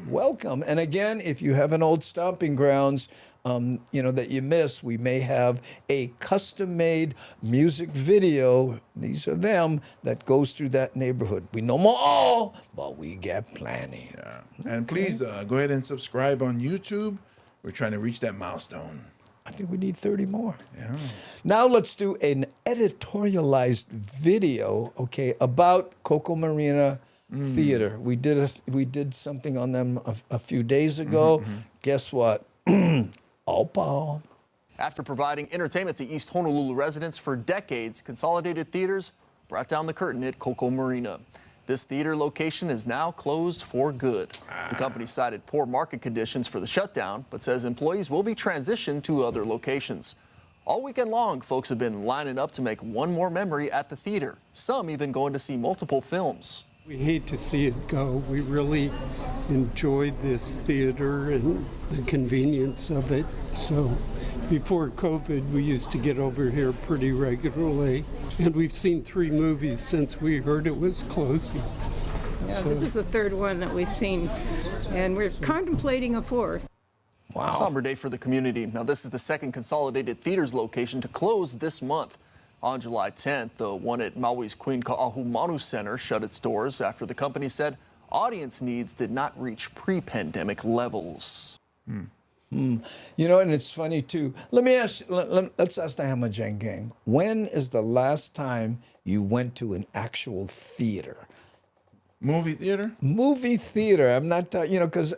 Welcome. And again, if you have an old stomping grounds, that you miss, we may have a custom-made music video. These are them that goes through that neighborhood. We know more all, but we get plenty. Yeah. And please go ahead and subscribe on YouTube. We're trying to reach that milestone. I think we need 30 more. Yeah. Now let's do an editorialized video, about Coco Marina Theater. We did something on them a few days ago. Guess what? All pow. After providing entertainment to East Honolulu residents for decades, Consolidated Theaters brought down the curtain at Coco Marina. This theater location is now closed for good. The company cited poor market conditions for the shutdown, but says employees will be transitioned to other locations. All weekend long, folks have been lining up to make one more memory at the theater, some even going to see multiple films. We hate to see it go. We really enjoyed this theater and the convenience of it. So before COVID, we used to get over here pretty regularly. And we've seen 3 movies since we heard it was closing. Yeah, this is the 3rd one that we've seen, and we're contemplating a 4th. Wow. A somber day for the community. Now, this is the second Consolidated Theaters location to close this month. On July 10th, the one at Maui's Queen Ka'ahumanu Center shut its doors after the company said audience needs did not reach pre-pandemic levels. You know, and it's funny too. Let me ask. Let's ask the Hamajang Gang. When is the last time you went to an actual theater? Movie theater? Movie theater. I'm not, because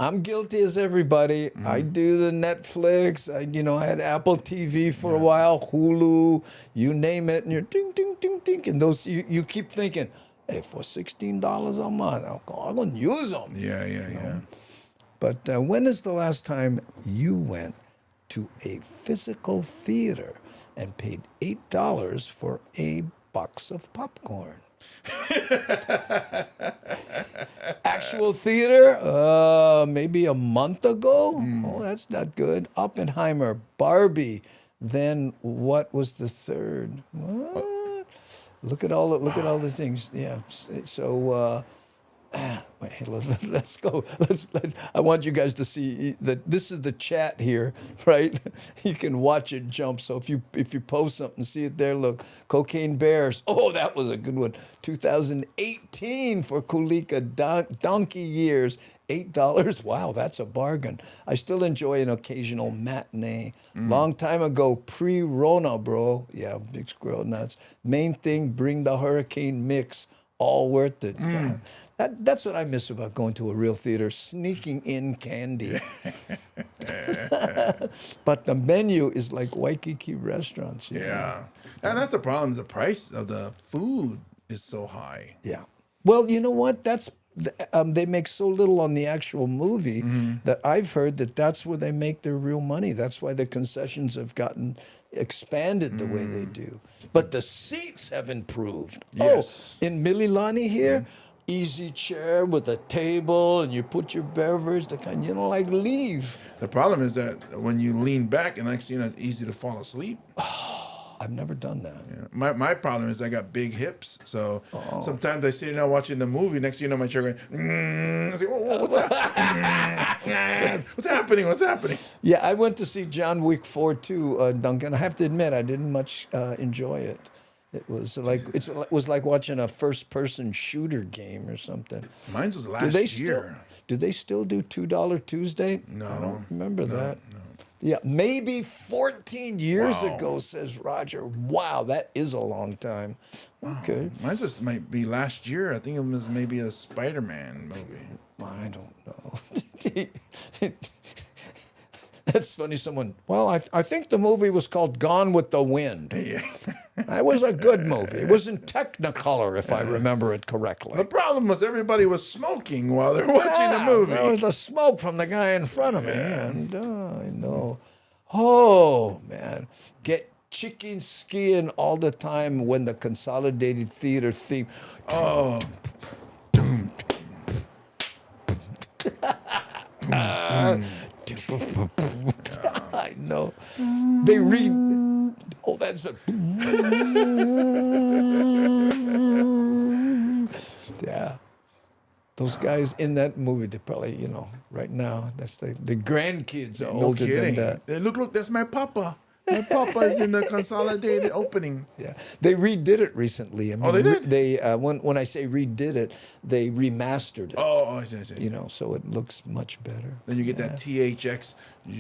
I'm guilty as everybody. I do the Netflix. I had Apple TV for a while, Hulu, you name it, and you're ding, ding, ding, ding, and those you keep thinking, hey, for $16 a month, I'm gonna use them. Yeah. But when is the last time you went to a physical theater and paid $8 for a box of popcorn? Actual theater, maybe a month ago. Oh, that's not good. Oppenheimer, Barbie. Then what was the third? What? Look at all the things. Yeah. So wait, let's go. I want you guys to see that this is the chat here, right? You can watch it jump. So if you post something, see it there. Look, Cocaine Bears. Oh, that was a good one. 2018 for Kulika Donkey Years. $8. Wow, that's a bargain. I still enjoy an occasional matinee. Long time ago, pre-Rona, bro. Yeah, big squirrel nuts. Main thing, bring the hurricane mix. All worth it. Yeah. That's what I miss about going to a real theater, sneaking in candy. But the menu is like Waikiki restaurants. Yeah. And that's the problem. The price of the food is so high. Yeah. Well, you know what? They make so little on the actual movie that I've heard that's where they make their real money. That's why the concessions have gotten expanded the way they do. But the seats have improved. Yes. Oh, in Mililani here, easy chair with a table, and you put your beverage, like leave. The problem is that when you lean back, and next thing you know, it's easy to fall asleep. I've never done that. Yeah. My problem is I got big hips, so sometimes I sit there watching the movie. Next thing you know, my chair going. I say, what's happening? What's happening? Yeah, I went to see John Wick 4 too, Duncan. I have to admit, I didn't much enjoy it. It was like watching a first-person shooter game or something. Mine was last year. Do they still do $2 Tuesday? No, I don't remember that. No. Yeah, maybe 14 years ago, says Roger. Wow, that is a long time. Okay. Mine just might be last year. I think it was maybe a Spider-Man movie. I don't know. That's funny. I think the movie was called Gone with the Wind. Yeah. That was a good movie. It was in Technicolor, if I remember it correctly. The problem was everybody was smoking while they're watching the movie. There was the smoke from the guy in front of me. And I know. Oh, man. Get chicken skiing all the time when the Consolidated Theater theme. Oh. I know. They read. Oh, that's a. Yeah. Those guys in that movie, they probably, right now, that's the grandkids are older than that. Hey, look, that's my papa. My papa is in the Consolidated opening. Yeah, they redid it recently. I mean, they did? They when I say redid it, they remastered it. Oh, I see. So it looks much better. Then you get that THX. Yeah,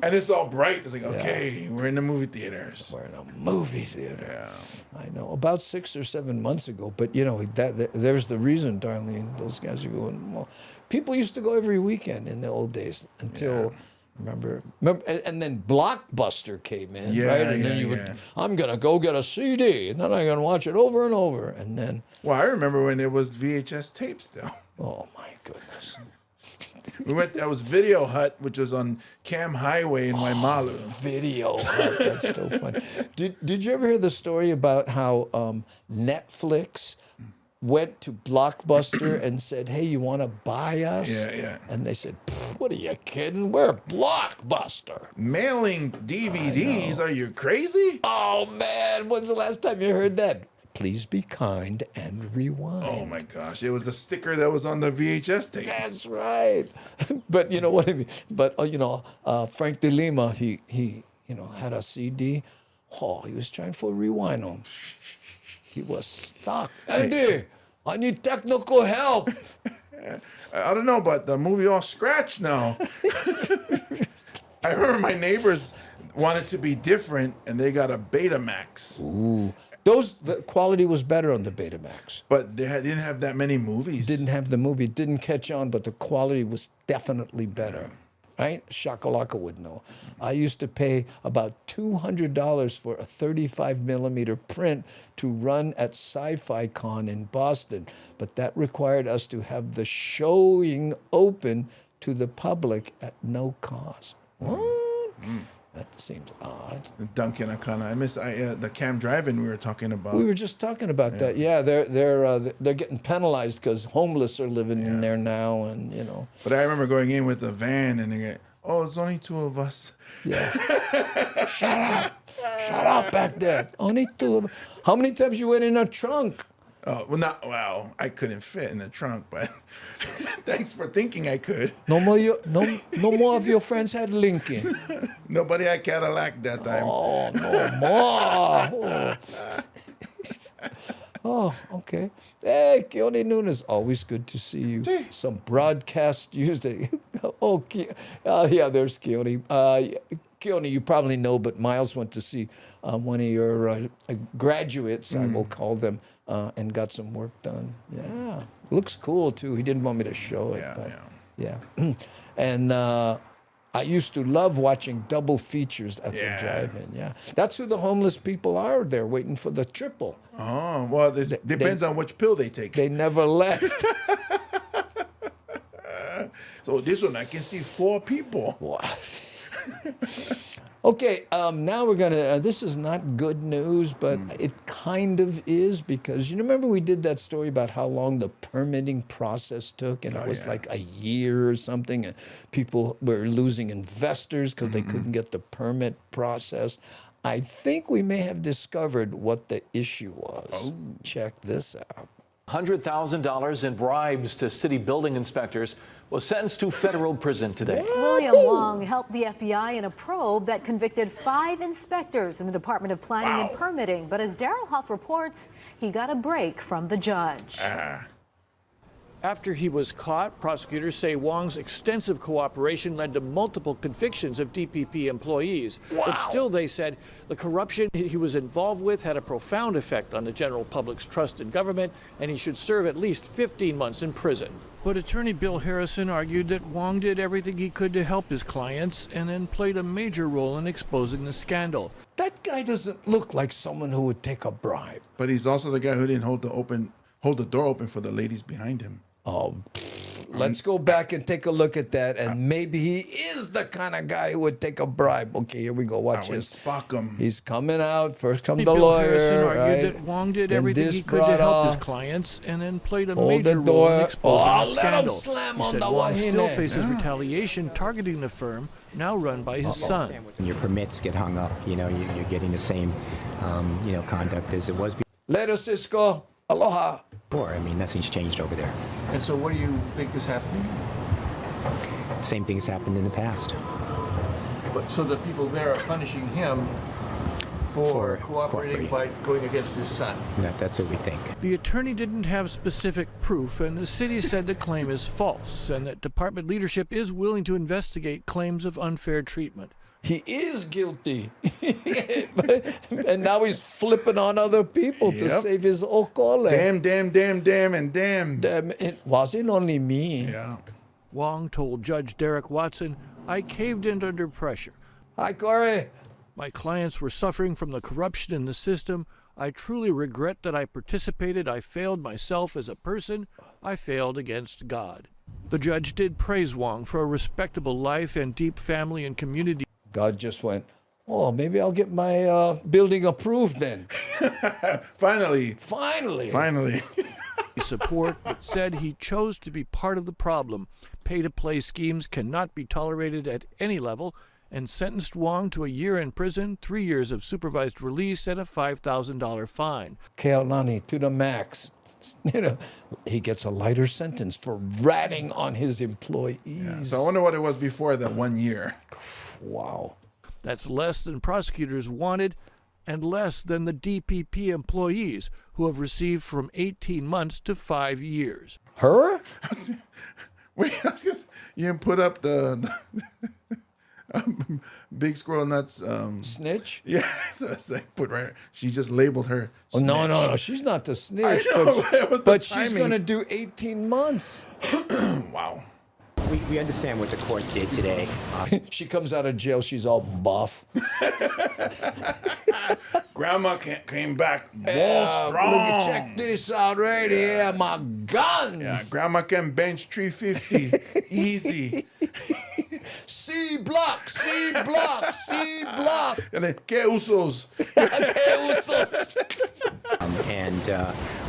and it's all bright. It's like, okay, we're in the movie theaters. We're in a movie theater. Yeah. I know. About 6 or 7 months ago, but there's the reason, Darlene. Those guys are going. Well, people used to go every weekend in the old days until. Remember, and then Blockbuster came in, right? And then you would, I'm gonna go get a CD, and then I'm gonna watch it over and over, and then. Well, I remember when it was VHS tapes, still. Oh my goodness. That was Video Hut, which was on Cam Highway in Waimalu. Video Hut, that's so funny. Did you ever hear the story about how Netflix went to Blockbuster and said, hey, you want to buy us? Yeah. And they said, what are you kidding? We're Blockbuster. Mailing DVDs? Are you crazy? Oh, man. When's the last time you heard that? Please be kind and rewind. Oh, my gosh. It was the sticker that was on the VHS tape. That's right. But you know what I mean? But, Frank De Lima, he had a CD. Oh, he was trying for a rewind on. He was stuck. Andy, I need technical help. I don't know, but the movie all scratched now. I remember my neighbors wanted to be different, and they got a Betamax. Ooh. The quality was better on the Betamax. But they didn't have that many movies. Didn't have the movie. Didn't catch on, but the quality was definitely better. Right? Shakalaka would know. I used to pay about $200 for a 35 millimeter print to run at Sci-Fi Con in Boston, but that required us to have the showing open to the public at no cost. What? That seems odd. Duncan Akana. I miss the Cam Drive-In we were talking about. We were just talking about that. Yeah, they're getting penalized because homeless are living in there now, and you know. But I remember going in with a van, and they go, "Oh, it's only 2 of us." Yeah. Shut up back there. Only 2 of us. How many times you went in a trunk? Well, I couldn't fit in the trunk, but thanks for thinking I could. No more of your friends had Lincoln. Nobody had Cadillac that time. Oh, no more. Oh, okay. Hey, Keone Nunes, always good to see you. Some broadcast Tuesday. Oh, yeah, there's Keone. Keone, you probably know, but Miles went to see one of your graduates, I will call them, and got some work done. Yeah, looks cool too. He didn't want me to show it. Yeah. And I used to love watching double features at the drive-in. Yeah, that's who the homeless people are. They're waiting for the triple. Oh, well, this depends on which pill they take. They never left. So this one, I can see 4 people. Wow. Okay, now we're gonna. This is not good news, but it kind of is, because you remember we did that story about how long the permitting process took, and it was like a year or something, and people were losing investors because they couldn't get the permit process. I think we may have discovered what the issue was. Oh. Check this out. $100,000 in bribes to city building inspectors was sentenced to federal prison today. William Wong helped the FBI in a probe that convicted 5 inspectors in the Department of Planning and Permitting. But as Daryl Huff reports, he got a break from the judge. After he was caught, prosecutors say Wong's extensive cooperation led to multiple convictions of DPP employees. But still, they said, the corruption he was involved with had a profound effect on the general public's trust in government, and he should serve at least 15 months in prison. But attorney Bill Harrison argued that Wong did everything he could to help his clients and then played a major role in exposing the scandal. That guy doesn't look like someone who would take a bribe. But he's also the guy who didn't hold the door open for the ladies behind him. Oh, let's go back and take a look at that, and maybe he is the kind of guy who would take a bribe. Okay, here we go. Watch this. Spock him. He's coming out. First come the Bill lawyer, Harrison right? argued that Wong did everything he could to help his clients and then played a Hold major the role door. in exposing the Let him scandal. slam He on said the Wong still wahine. faces retaliation targeting the firm, now run by his son. When your permits get hung up, you're getting the same, conduct as it was before. Later, Cisco. Aloha. I mean, nothing's changed over there. And so what do you think is happening? Same things happened in the past. But so the people there are punishing him for cooperating by going against his son. That's what we think. The attorney didn't have specific proof, and the city said the claim is false, and that department leadership is willing to investigate claims of unfair treatment. He is guilty. And now he's flipping on other people to save his okole. Damn. It wasn't only me. Yeah. Wong told Judge Derek Watson, I caved in under pressure. Hi, Corey. My clients were suffering from the corruption in the system. I truly regret that I participated. I failed myself as a person. I failed against God. The judge did praise Wong for a respectable life and deep family and community. God just went, oh, maybe I'll get my building approved then. Finally. Support, but said he chose to be part of the problem. Pay-to-play schemes cannot be tolerated at any level, and sentenced Wong to a year in prison, 3 years of supervised release, and a $5,000 fine. Keaulani to the max. He gets a lighter sentence for ratting on his employees. Yeah, so I wonder what it was before that 1 year. Wow. That's less than prosecutors wanted and less than the DPP employees who have received from 18 months to 5 years. Her? Wait, you didn't put up the Big Squirrel Nuts snitch? Yeah, so it's like put right. She just labeled her. Oh, no, she's not the snitch. But she's going to do 18 months. Wow. We understand what the court did today. She comes out of jail, she's all buff. Grandma came back more strong. Look, check this out right here, my guns. Yeah, Grandma can bench 350 easy. C block, C block, C block. And then, ¿qué usos? ¿Qué usos?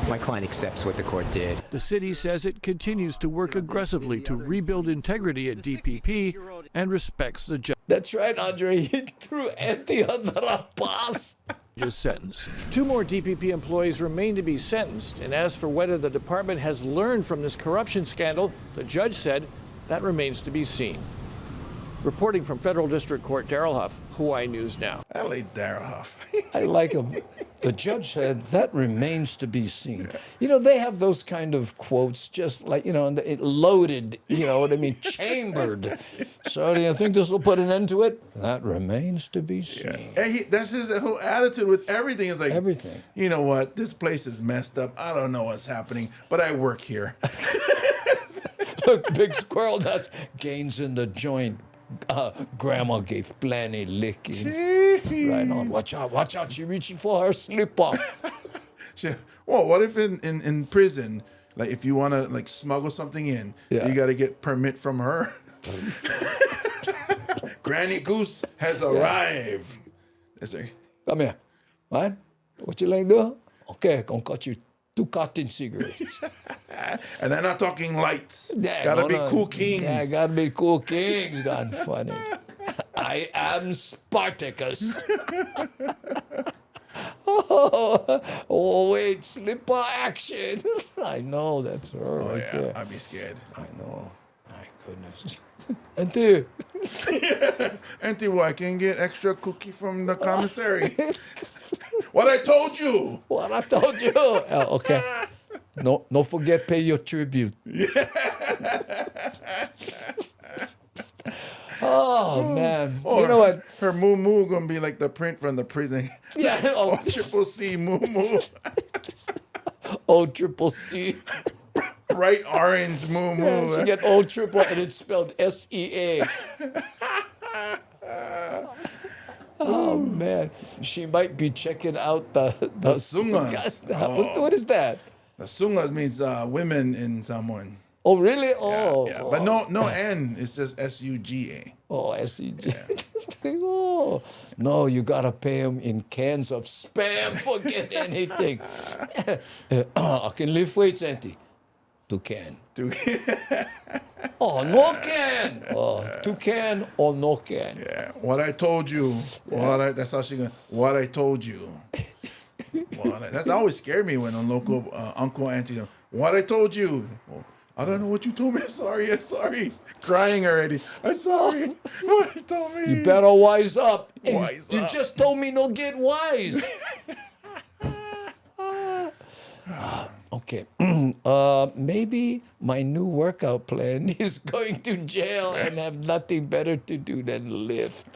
My client accepts what the court did. The city says it continues to work aggressively to rebuild integrity at DPP and respects the That's right, Andre. He threw Andy under a bus. judge's sentence. 2 more DPP employees remain to be sentenced, and as for whether the department has learned from this corruption scandal, the judge said that remains to be seen. Reporting from Federal District Court, Daryl Huff, Hawaii News Now. I like Daryl Huff. I like him. The judge said that remains to be seen. You know, they have those kind of quotes just like, you know, it loaded, you know what I mean, chambered. So do you think this will put an end to it? That remains to be seen. Yeah. And that's his whole attitude with everything. It's like, everything. You know what? This place is messed up. I don't know what's happening, but I work here. Look, big squirrel nuts, gains in the joint. Grandma gave plenty lickings. Right on. Watch out. She's reaching for her slipper. Well, what if in prison, like if you want to like smuggle something in, you got to get permit from her? Granny Goose has arrived. Come here. What you like to do? Okay, gonna cut you 2 cotton cigarettes. And I'm not talking lights. Yeah, gotta be cool kings. Yeah, gotta be cool kings. Gone funny. I am Spartacus. Oh, wait, slipper action. I know, that's her right there. I'd be scared. I know. My goodness. Auntie. Auntie, what? I can get extra cookie from the commissary. What I told you. What I told you. Oh, okay. No forget pay your tribute. Oh, man. Or you know what? Her moo moo gonna be like the print from the prison. Yeah. Triple C moo moo. O triple C. Bright orange moo moo. Yeah, she get O triple and it's spelled SEA. Oh man, she might be checking out the sungas. What is that? The sungas means women in Samoan. Oh really? Yeah. But no N. It's just SUGA. Oh, SUGA. Oh. No, you gotta pay them in cans of spam. Forget anything. I can lift weights, Auntie. 2 can. 2 can. Oh, no can. Oh, 2 can or no can. Yeah. What I told you. Yeah. That's how she going. What I told you. That always scared me when a local uncle, auntie, what I told you. Oh, I don't know what you told me. I'm sorry. Crying already. I'm sorry. What you told me. You better wise up. Wise you up. just told me no get wise. Okay. Maybe my new workout plan is going to jail and have nothing better to do than lift.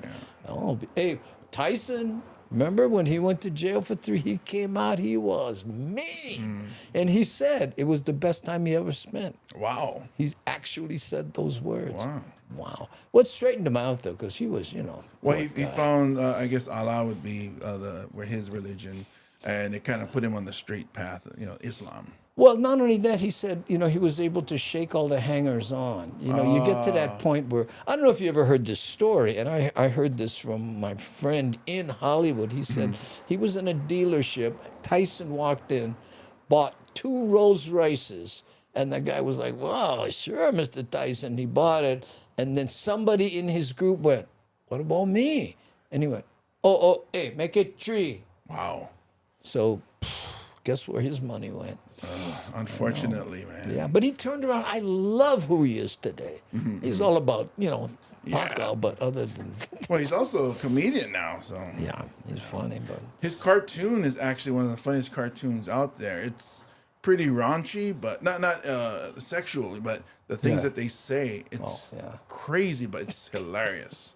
Oh, hey, Tyson, remember when he went to jail for 3? He came out, he was mean. And he said it was the best time he ever spent. Wow. He's actually said those words. Wow. What straightened him out, though, because he was, you know. Well, he found, I guess Allah would be his religion. And it kind of put him on the straight path, Islam. Well, not only that, he said, he was able to shake all the hangers on. You get to that point where, I don't know if you ever heard this story, and I heard this from my friend in Hollywood. He said he was in a dealership. Tyson walked in, bought 2 Rolls Royces, and the guy was like, wow, sure, Mr. Tyson. He bought it, and then somebody in his group went, what about me? And he went, hey, make it 3. Wow. So, guess where his money went? Unfortunately, man. Yeah, but he turned around. I love who he is today. He's all about, Paco, but other than... Well, he's also a comedian now, so... Yeah, he's funny, but... His cartoon is actually one of the funniest cartoons out there. It's pretty raunchy, but not sexually, but the things that they say, it's crazy, but it's hilarious.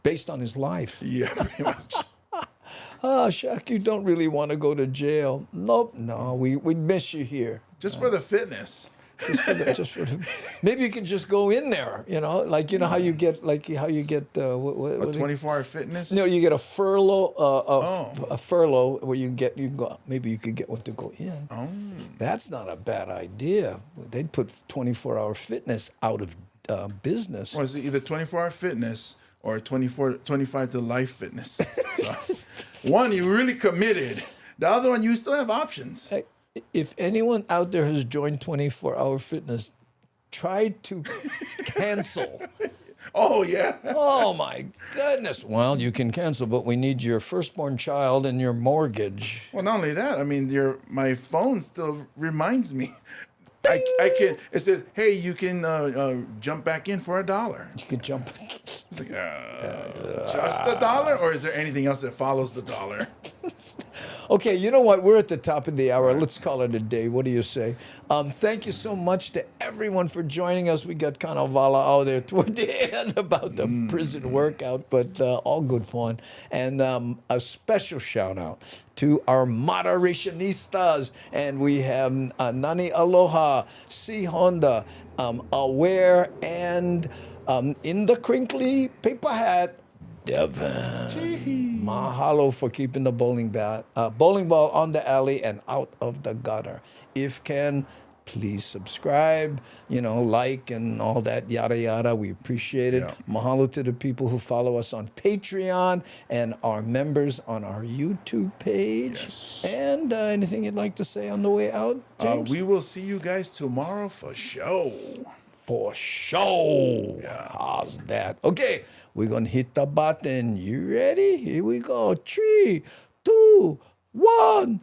Based on his life. Yeah, pretty much. Shaq, you don't really want to go to jail. Nope, no, we'd miss you here. Just for the fitness. Just for the, maybe you can just go in there, how you get, a 24-hour fitness? No, you get a furlough, a furlough where you can go, maybe you could get one to go in. Oh. That's not a bad idea. They'd put 24-hour fitness out business. Well, it's either 24-hour fitness or 25 to life fitness. So, one, you really committed. The other one, you still have options. Hey, if anyone out there has joined 24-hour fitness, try to cancel. Oh, yeah. Oh, my goodness. Well, you can cancel, but we need your firstborn child and your mortgage. Well, not only that, I mean, my phone still reminds me. I can. It says, "Hey, you can jump back in for $1." You can jump. It's like, just $1, or is there anything else that follows the dollar? Okay, you know what? We're at the top of the hour. Let's call it a day. What do you say? Thank you so much to everyone for joining us. We got kind of out there toward the end about the prison workout, but all good fun. And a special shout out to our moderationistas. And we have Nani Aloha, C Honda, Aware, and in the crinkly paper hat, Devin. Mahalo for keeping the bowling ball on the alley and out of the gutter. If can, please subscribe, like and all that, yada, yada. We appreciate it. Yeah. Mahalo to the people who follow us on Patreon and our members on our YouTube page. Yes. And anything you'd like to say on the way out, James? We will see you guys tomorrow for show. For sure. Yeah. How's that? Okay, we're going to hit the button. You ready? Here we go. 3, 2, 1.